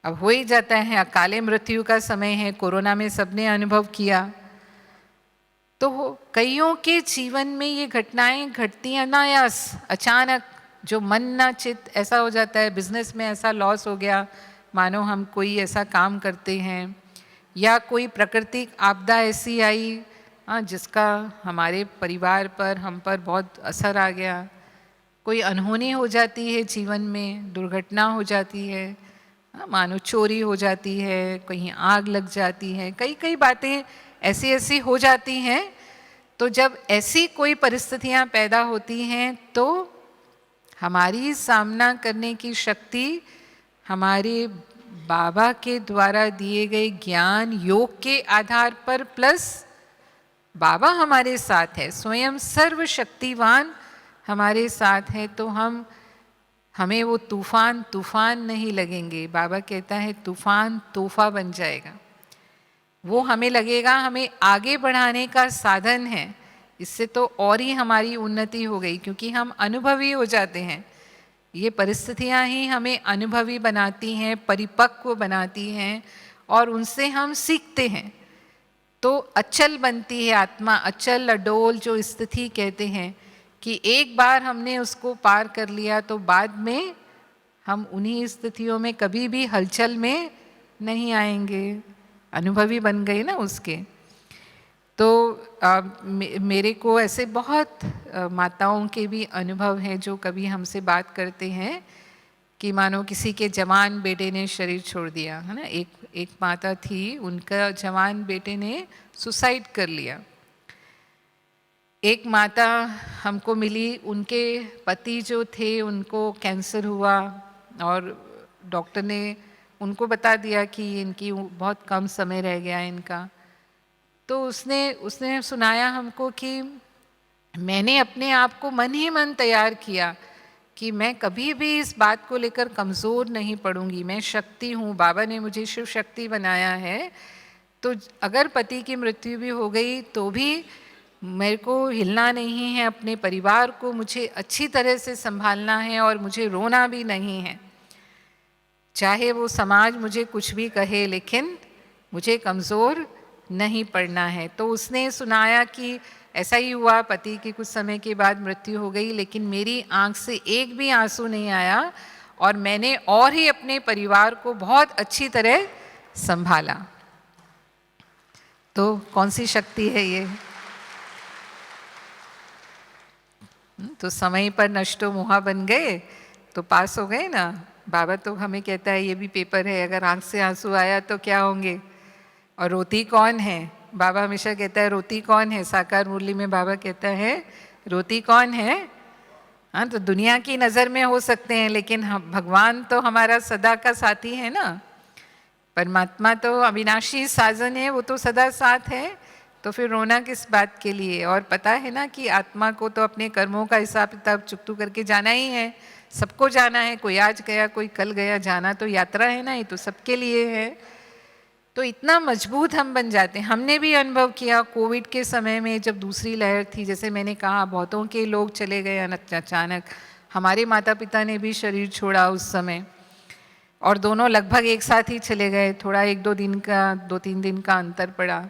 अब हो ही जाता है, अकाले मृत्यु का समय है, कोरोना में सबने अनुभव किया। तो कईयों के जीवन में ये घटनाएं घटती हैं अनायास, अचानक, जो मन ना चित ऐसा हो जाता है। बिजनेस में ऐसा लॉस हो गया, मानो हम कोई ऐसा काम करते हैं, या कोई प्राकृतिक आपदा ऐसी आई जिसका हमारे परिवार पर, हम पर बहुत असर आ गया। कोई अनहोनी हो जाती है जीवन में, दुर्घटना हो जाती है, मानो चोरी हो जाती है, कहीं आग लग जाती है, कई कई बातें ऐसी ऐसी हो जाती हैं। तो जब ऐसी कोई परिस्थितियां पैदा होती हैं तो हमारी सामना करने की शक्ति हमारे बाबा के द्वारा दिए गए ज्ञान योग के आधार पर, प्लस बाबा हमारे साथ है, स्वयं सर्वशक्तिवान हमारे साथ है, तो हमें वो तूफान नहीं लगेंगे। बाबा कहता है तूफान तोहफा बन जाएगा, वो हमें लगेगा हमें आगे बढ़ाने का साधन है। इससे तो और ही हमारी उन्नति हो गई, क्योंकि हम अनुभवी हो जाते हैं। ये परिस्थितियां ही हमें अनुभवी बनाती हैं, परिपक्व बनाती हैं, और उनसे हम सीखते हैं। तो अचल बनती है आत्मा, अचल अडोल जो स्थिति कहते हैं, कि एक बार हमने उसको पार कर लिया तो बाद में हम उन्हीं स्थितियों में कभी भी हलचल में नहीं आएंगे, अनुभवी बन गए ना उसके। तो मेरे को ऐसे बहुत माताओं के भी अनुभव हैं जो कभी हमसे बात करते हैं कि मानो किसी के जवान बेटे ने शरीर छोड़ दिया है ना। एक माता थी, उनका जवान बेटे ने सुसाइड कर लिया। एक माता हमको मिली, उनके पति जो थे उनको कैंसर हुआ और डॉक्टर ने उनको बता दिया कि इनकी बहुत कम समय रह गया इनका। तो उसने सुनाया हमको कि मैंने अपने आप को मन ही मन तैयार किया कि मैं कभी भी इस बात को लेकर कमज़ोर नहीं पड़ूंगी, मैं शक्ति हूँ, बाबा ने मुझे शिव शक्ति बनाया है। तो अगर पति की मृत्यु भी हो गई तो भी मेरे को हिलना नहीं है, अपने परिवार को मुझे अच्छी तरह से संभालना है और मुझे रोना भी नहीं है। चाहे वो समाज मुझे कुछ भी कहे, लेकिन मुझे कमज़ोर नहीं पड़ना है। तो उसने सुनाया कि ऐसा ही हुआ, पति की कुछ समय के बाद मृत्यु हो गई, लेकिन मेरी आंख से एक भी आंसू नहीं आया और मैंने और ही अपने परिवार को बहुत अच्छी तरह संभाला। तो कौन सी शक्ति है ये? तो समय पर नष्टो मुहा बन गए तो पास हो गए ना। बाबा तो हमें कहता है ये भी पेपर है, अगर आंख से आंसू आया तो क्या होंगे। और रोती कौन है? बाबा हमेशा कहता है रोती कौन है। साकार मुरली में बाबा कहता है रोती कौन है। हाँ, तो दुनिया की नज़र में हो सकते हैं, लेकिन भगवान तो हमारा सदा का साथी है ना। परमात्मा तो अविनाशी साजन है, वो तो सदा साथ है। तो फिर रोना किस बात के लिए? और पता है ना कि आत्मा को तो अपने कर्मों का हिसाब किताब चुकतू करके जाना ही है, सबको जाना है। कोई आज गया, कोई कल गया, जाना तो यात्रा है ना, ये तो सबके लिए है। तो इतना मजबूत हम बन जाते हैं। हमने भी अनुभव किया कोविड के समय में, जब दूसरी लहर थी, जैसे मैंने कहा बहुतों के लोग चले गए अचानक। हमारे माता पिता ने भी शरीर छोड़ा उस समय, और दोनों लगभग एक साथ ही चले गए। थोड़ा 2-3 दिन का अंतर पड़ा।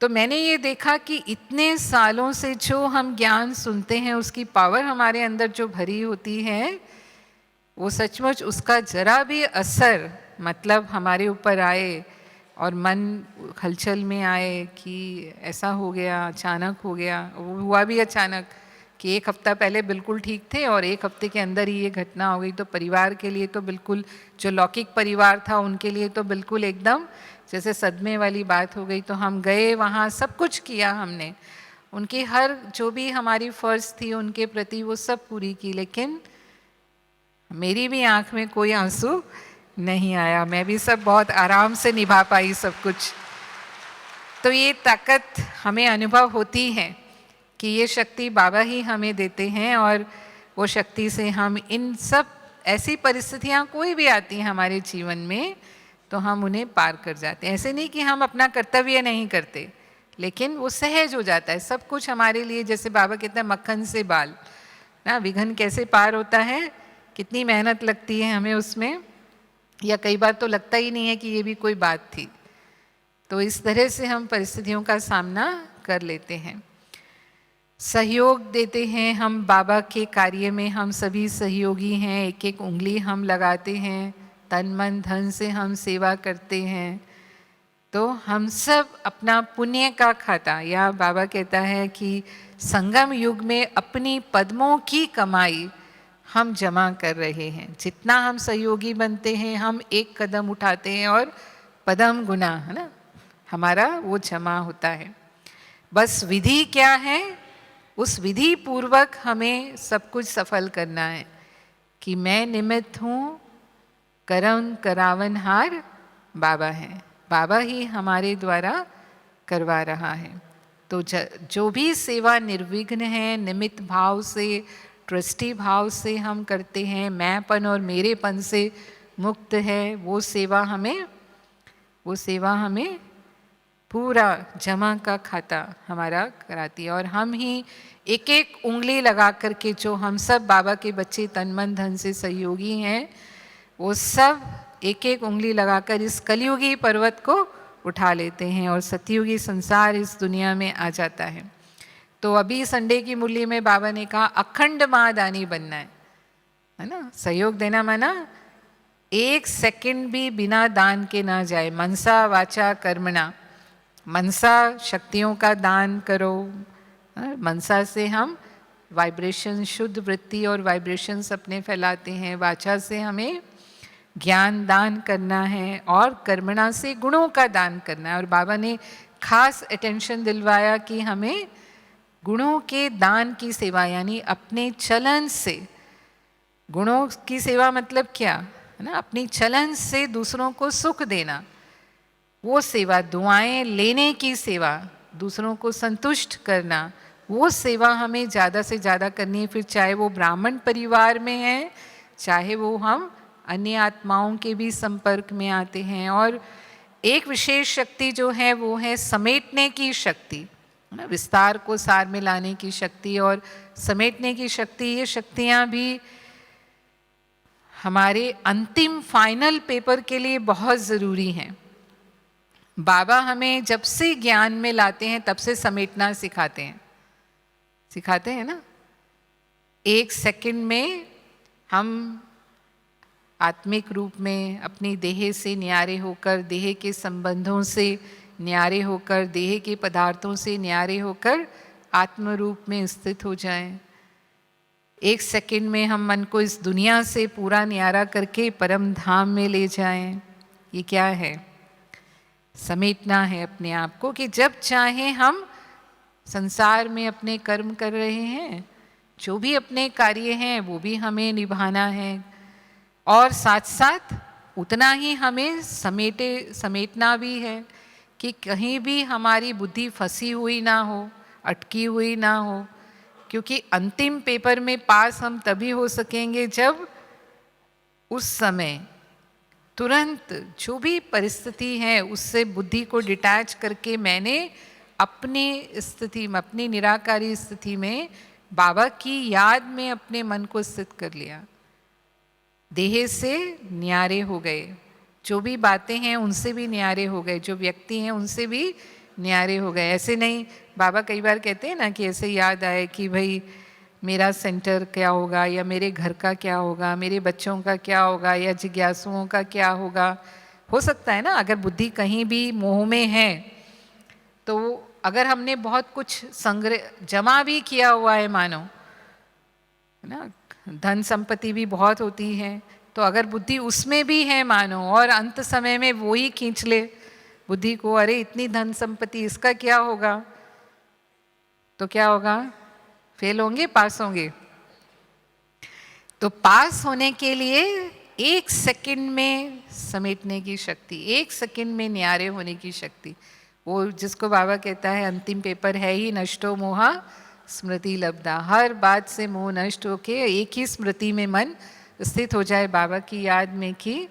तो मैंने ये देखा कि इतने सालों से जो हम ज्ञान सुनते हैं, उसकी पावर हमारे अंदर जो भरी होती है, वो सचमुच उसका जरा भी असर मतलब हमारे ऊपर आए और मन हलचल में आए कि ऐसा हो गया, अचानक हो गया। वो हुआ भी अचानक कि एक हफ्ता पहले बिल्कुल ठीक थे और एक हफ्ते के अंदर ही ये घटना हो गई। तो परिवार के लिए तो बिल्कुल, जो लौकिक परिवार था उनके लिए तो बिल्कुल एकदम जैसे सदमे वाली बात हो गई। तो हम गए वहाँ, सब कुछ किया हमने, उनकी हर जो भी हमारी फ़र्ज़ थी उनके प्रति वो सब पूरी की, लेकिन मेरी भी आँख में कोई आंसू नहीं आया। मैं भी सब बहुत आराम से निभा पाई सब कुछ। तो ये ताकत हमें अनुभव होती है कि ये शक्ति बाबा ही हमें देते हैं, और वो शक्ति से हम इन सब ऐसी परिस्थितियाँ कोई भी आती हैं हमारे जीवन में तो हम उन्हें पार कर जाते हैं। ऐसे नहीं कि हम अपना कर्तव्य नहीं करते, लेकिन वो सहज हो जाता है सब कुछ हमारे लिए। जैसे बाबा कहते हैं मक्खन से बाल ना, विघ्न कैसे पार होता है, कितनी मेहनत लगती है हमें उसमें, या कई बार तो लगता ही नहीं है कि ये भी कोई बात थी। तो इस तरह से हम परिस्थितियों का सामना कर लेते हैं। सहयोग देते हैं हम बाबा के कार्य में, हम सभी सहयोगी हैं, एक एक उंगली हम लगाते हैं, तन मन धन से हम सेवा करते हैं। तो हम सब अपना पुण्य का खाता, या बाबा कहता है कि संगम युग में अपनी पद्मों की कमाई हम जमा कर रहे हैं। जितना हम सहयोगी बनते हैं, हम एक कदम उठाते हैं और पदम गुना है ना हमारा वो जमा होता है। बस विधि क्या है, उस विधि पूर्वक हमें सब कुछ सफल करना है कि मैं निमित्त हूँ, करम करावनहार बाबा हैं, बाबा ही हमारे द्वारा करवा रहा है। तो जो भी सेवा निर्विघ्न है, निमित्त भाव से, ट्रस्टी भाव से हम करते हैं, मैंपन और मेरेपन से मुक्त है, वो सेवा हमें पूरा जमा का खाता हमारा कराती है। और हम ही एक एक उंगली लगा करके, जो हम सब बाबा के बच्चे तन मन धन से सहयोगी हैं, वो सब एक एक उंगली लगाकर इस कलयुगी पर्वत को उठा लेते हैं और सतयुगी संसार इस दुनिया में आ जाता है। तो अभी संडे की मुरली में बाबा ने कहा अखंड महादानी बनना है ना। सहयोग देना माना 1 सेकंड भी बिना दान के ना जाए, मनसा वाचा कर्मणा। मनसा शक्तियों का दान करो। मनसा से हम वाइब्रेशन, शुद्ध वृत्ति और वाइब्रेशंस अपने फैलाते हैं। वाचा से हमें ज्ञान दान करना है और कर्मणा से गुणों का दान करना है। और बाबा ने खास अटेंशन दिलवाया कि हमें गुणों के दान की सेवा, यानी अपने चलन से, गुणों की सेवा मतलब क्या है ना, अपनी चलन से दूसरों को सुख देना, वो सेवा, दुआएं लेने की सेवा, दूसरों को संतुष्ट करना, वो सेवा हमें ज़्यादा से ज़्यादा करनी है। फिर चाहे वो ब्राह्मण परिवार में है, चाहे वो हम अन्य आत्माओं के भी संपर्क में आते हैं। और एक विशेष शक्ति जो है वो है समेटने की शक्ति, ना, विस्तार को सार में लाने की शक्ति और समेटने की शक्ति। ये शक्तियाँ भी हमारे अंतिम फाइनल पेपर के लिए बहुत ज़रूरी हैं। बाबा हमें जब से ज्ञान में लाते हैं तब से समेटना सिखाते हैं ना। एक सेकंड में हम आत्मिक रूप में अपनी देह से न्यारे होकर, देह के संबंधों से न्यारे होकर, देह के पदार्थों से न्यारे होकर आत्म रूप में स्थित हो जाएं। एक सेकंड में हम मन को इस दुनिया से पूरा न्यारा करके परम धाम में ले जाएं। ये क्या है? समेटना है अपने आप को, कि जब चाहे हम संसार में अपने कर्म कर रहे हैं, जो भी अपने कार्य हैं वो भी हमें निभाना है, और साथ साथ उतना ही हमें समेटना भी है कि कहीं भी हमारी बुद्धि फंसी हुई ना हो, अटकी हुई ना हो। क्योंकि अंतिम पेपर में पास हम तभी हो सकेंगे जब उस समय तुरंत जो भी परिस्थिति है उससे बुद्धि को डिटैच करके मैंने अपनी स्थिति में, अपनी निराकारी स्थिति में बाबा की याद में अपने मन को स्थित कर लिया, देह से न्यारे हो गए, जो भी बातें हैं उनसे भी न्यारे हो गए, जो व्यक्ति हैं उनसे भी न्यारे हो गए। ऐसे नहीं, बाबा कई बार कहते हैं ना कि ऐसे याद आए कि भाई मेरा सेंटर क्या होगा, या मेरे घर का क्या होगा, मेरे बच्चों का क्या होगा, या जिज्ञासुओं का क्या होगा। हो सकता है ना, अगर बुद्धि कहीं भी मोह में है तो अगर हमने बहुत कुछ संग्रह जमा भी किया हुआ है, मानो है ना, धन संपत्ति भी बहुत होती है, तो अगर बुद्धि उसमें भी है मानो, और अंत समय में वो ही खींच ले बुद्धि को, अरे इतनी धन संपत्ति, इसका क्या होगा, तो क्या होगा? फेल होंगे, पास होंगे? तो पास होने के लिए एक सेकंड में समेटने की शक्ति, एक सेकंड में न्यारे होने की शक्ति, वो जिसको बाबा कहता है अंतिम पेपर है ही नष्टो मोहा स्मृति लब्धा। हर बात से मोह नष्ट होके एक ही स्मृति में मन स्थित हो जाए बाबा की याद में, कि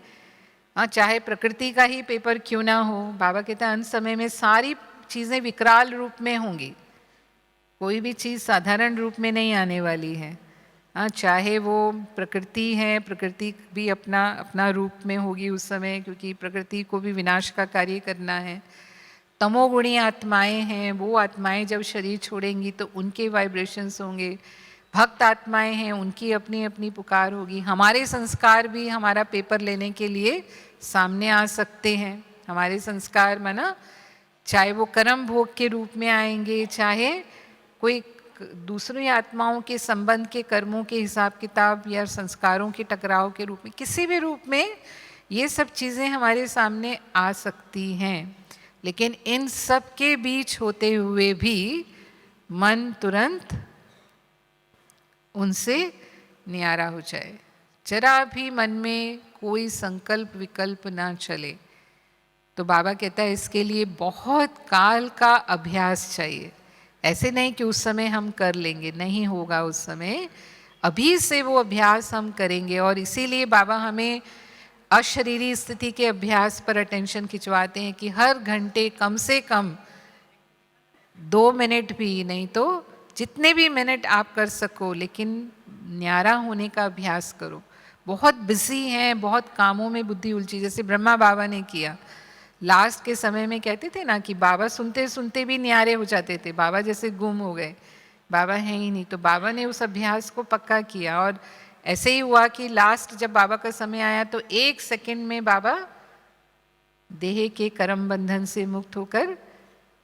हाँ चाहे प्रकृति का ही पेपर क्यों ना हो, बाबा कहता है अंत समय में सारी चीज़ें विकराल रूप में होंगी, कोई भी चीज़ साधारण रूप में नहीं आने वाली है। हाँ, चाहे वो प्रकृति है, प्रकृति भी अपना अपना रूप में होगी उस समय, क्योंकि प्रकृति को भी विनाश का कार्य करना है। तमोगुणी आत्माएं हैं, वो आत्माएं जब शरीर छोड़ेंगी तो उनके वाइब्रेशंस होंगे। भक्त आत्माएं हैं, उनकी अपनी अपनी पुकार होगी। हमारे संस्कार भी हमारा पेपर लेने के लिए सामने आ सकते हैं। हमारे संस्कार माना चाहे वो कर्म भोग के रूप में आएंगे, चाहे कोई दूसरी आत्माओं के संबंध के कर्मों के हिसाब किताब या संस्कारों के टकराव के रूप में, किसी भी रूप में ये सब चीज़ें हमारे सामने आ सकती हैं। लेकिन इन सब के बीच होते हुए भी मन तुरंत उनसे न्यारा हो जाए, जरा भी मन में कोई संकल्प विकल्प ना चले। तो बाबा कहता है इसके लिए बहुत काल का अभ्यास चाहिए। ऐसे नहीं कि उस समय हम कर लेंगे, नहीं होगा उस समय, अभी से वो अभ्यास हम करेंगे। और इसीलिए बाबा हमें अशरीरी स्थिति के अभ्यास पर अटेंशन खिंचवाते हैं कि हर घंटे कम से कम 2 मिनट भी, नहीं तो जितने भी मिनट आप कर सको, लेकिन न्यारा होने का अभ्यास करो। बहुत बिजी हैं, बहुत कामों में बुद्धि उलझी, जैसे ब्रह्मा बाबा ने किया। लास्ट के समय में कहते थे ना कि बाबा सुनते सुनते भी न्यारे हो जाते थे, बाबा जैसे गुम हो गए, बाबा हैं ही नहीं। तो बाबा ने उस अभ्यास को पक्का किया, और ऐसे ही हुआ कि लास्ट जब बाबा का समय आया तो 1 सेकंड में बाबा देह के कर्म बंधन से मुक्त होकर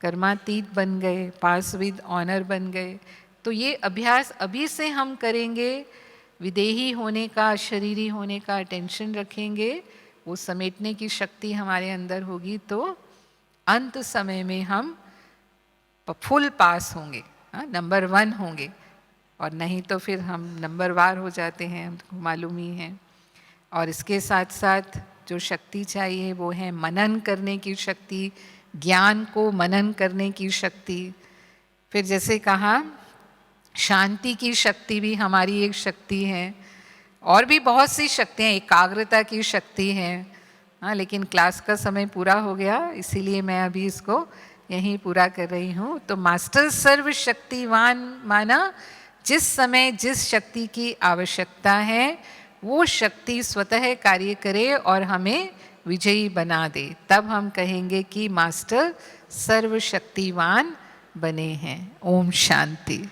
कर्मातीत बन गए, पास विद ऑनर बन गए। तो ये अभ्यास अभी से हम करेंगे, विदेही होने का, शरीरी होने का अटेंशन रखेंगे, वो समेटने की शक्ति हमारे अंदर होगी, तो अंत समय में हम फुल पास होंगे, नंबर 1 होंगे। और नहीं तो फिर हम नंबर वार हो जाते हैं, हमको मालूम ही है। और इसके साथ साथ जो शक्ति चाहिए वो है मनन करने की शक्ति, ज्ञान को मनन करने की शक्ति। फिर जैसे कहा, शांति की शक्ति भी हमारी एक शक्ति है, और भी बहुत सी शक्तियाँ, एकाग्रता की शक्ति है। हाँ, लेकिन क्लास का समय पूरा हो गया, इसीलिए मैं अभी इसको यहीं पूरा कर रही हूँ। तो मास्टर सर्वशक्तिवान माना जिस समय जिस शक्ति की आवश्यकता है वो शक्ति स्वतः कार्य करे और हमें विजयी बना दे, तब हम कहेंगे कि मास्टर सर्वशक्तिवान बने हैं। ओम शांति।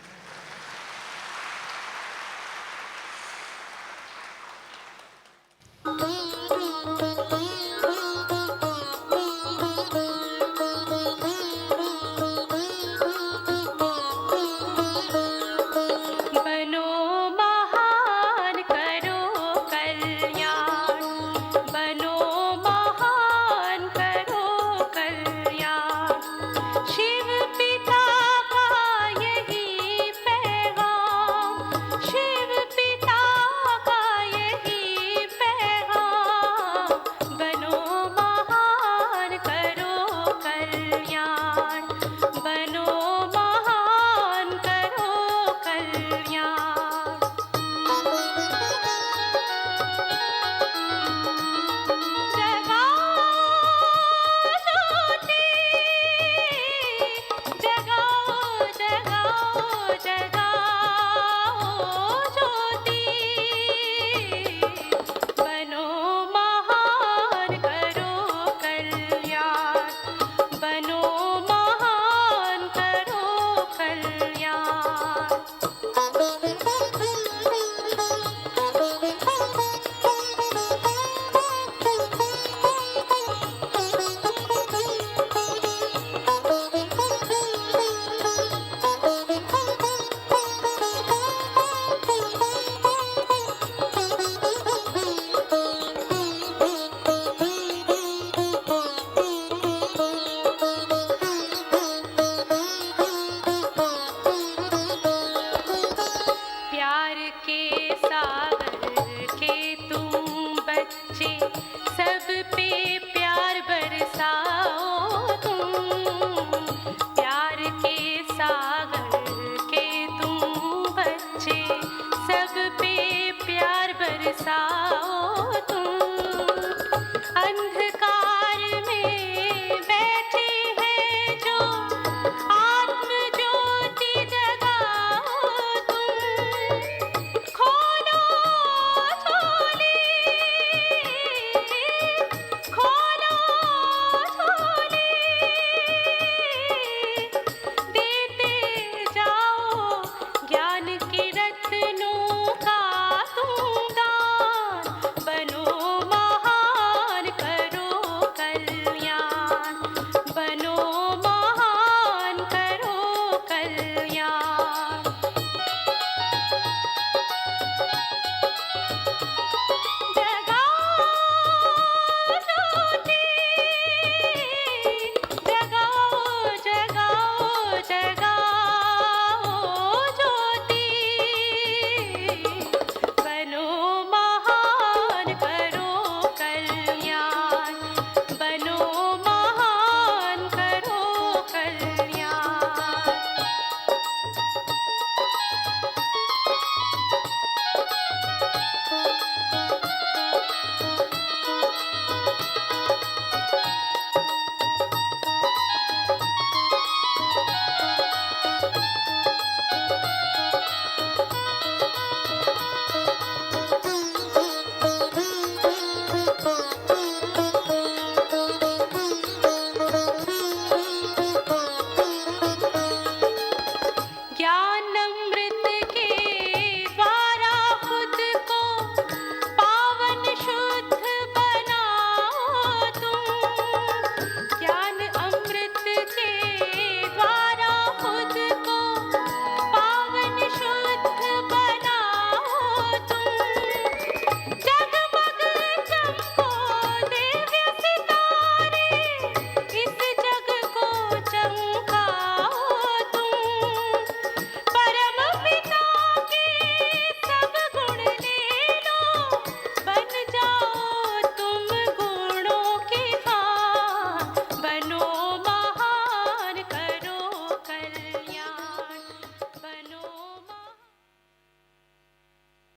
प्यार के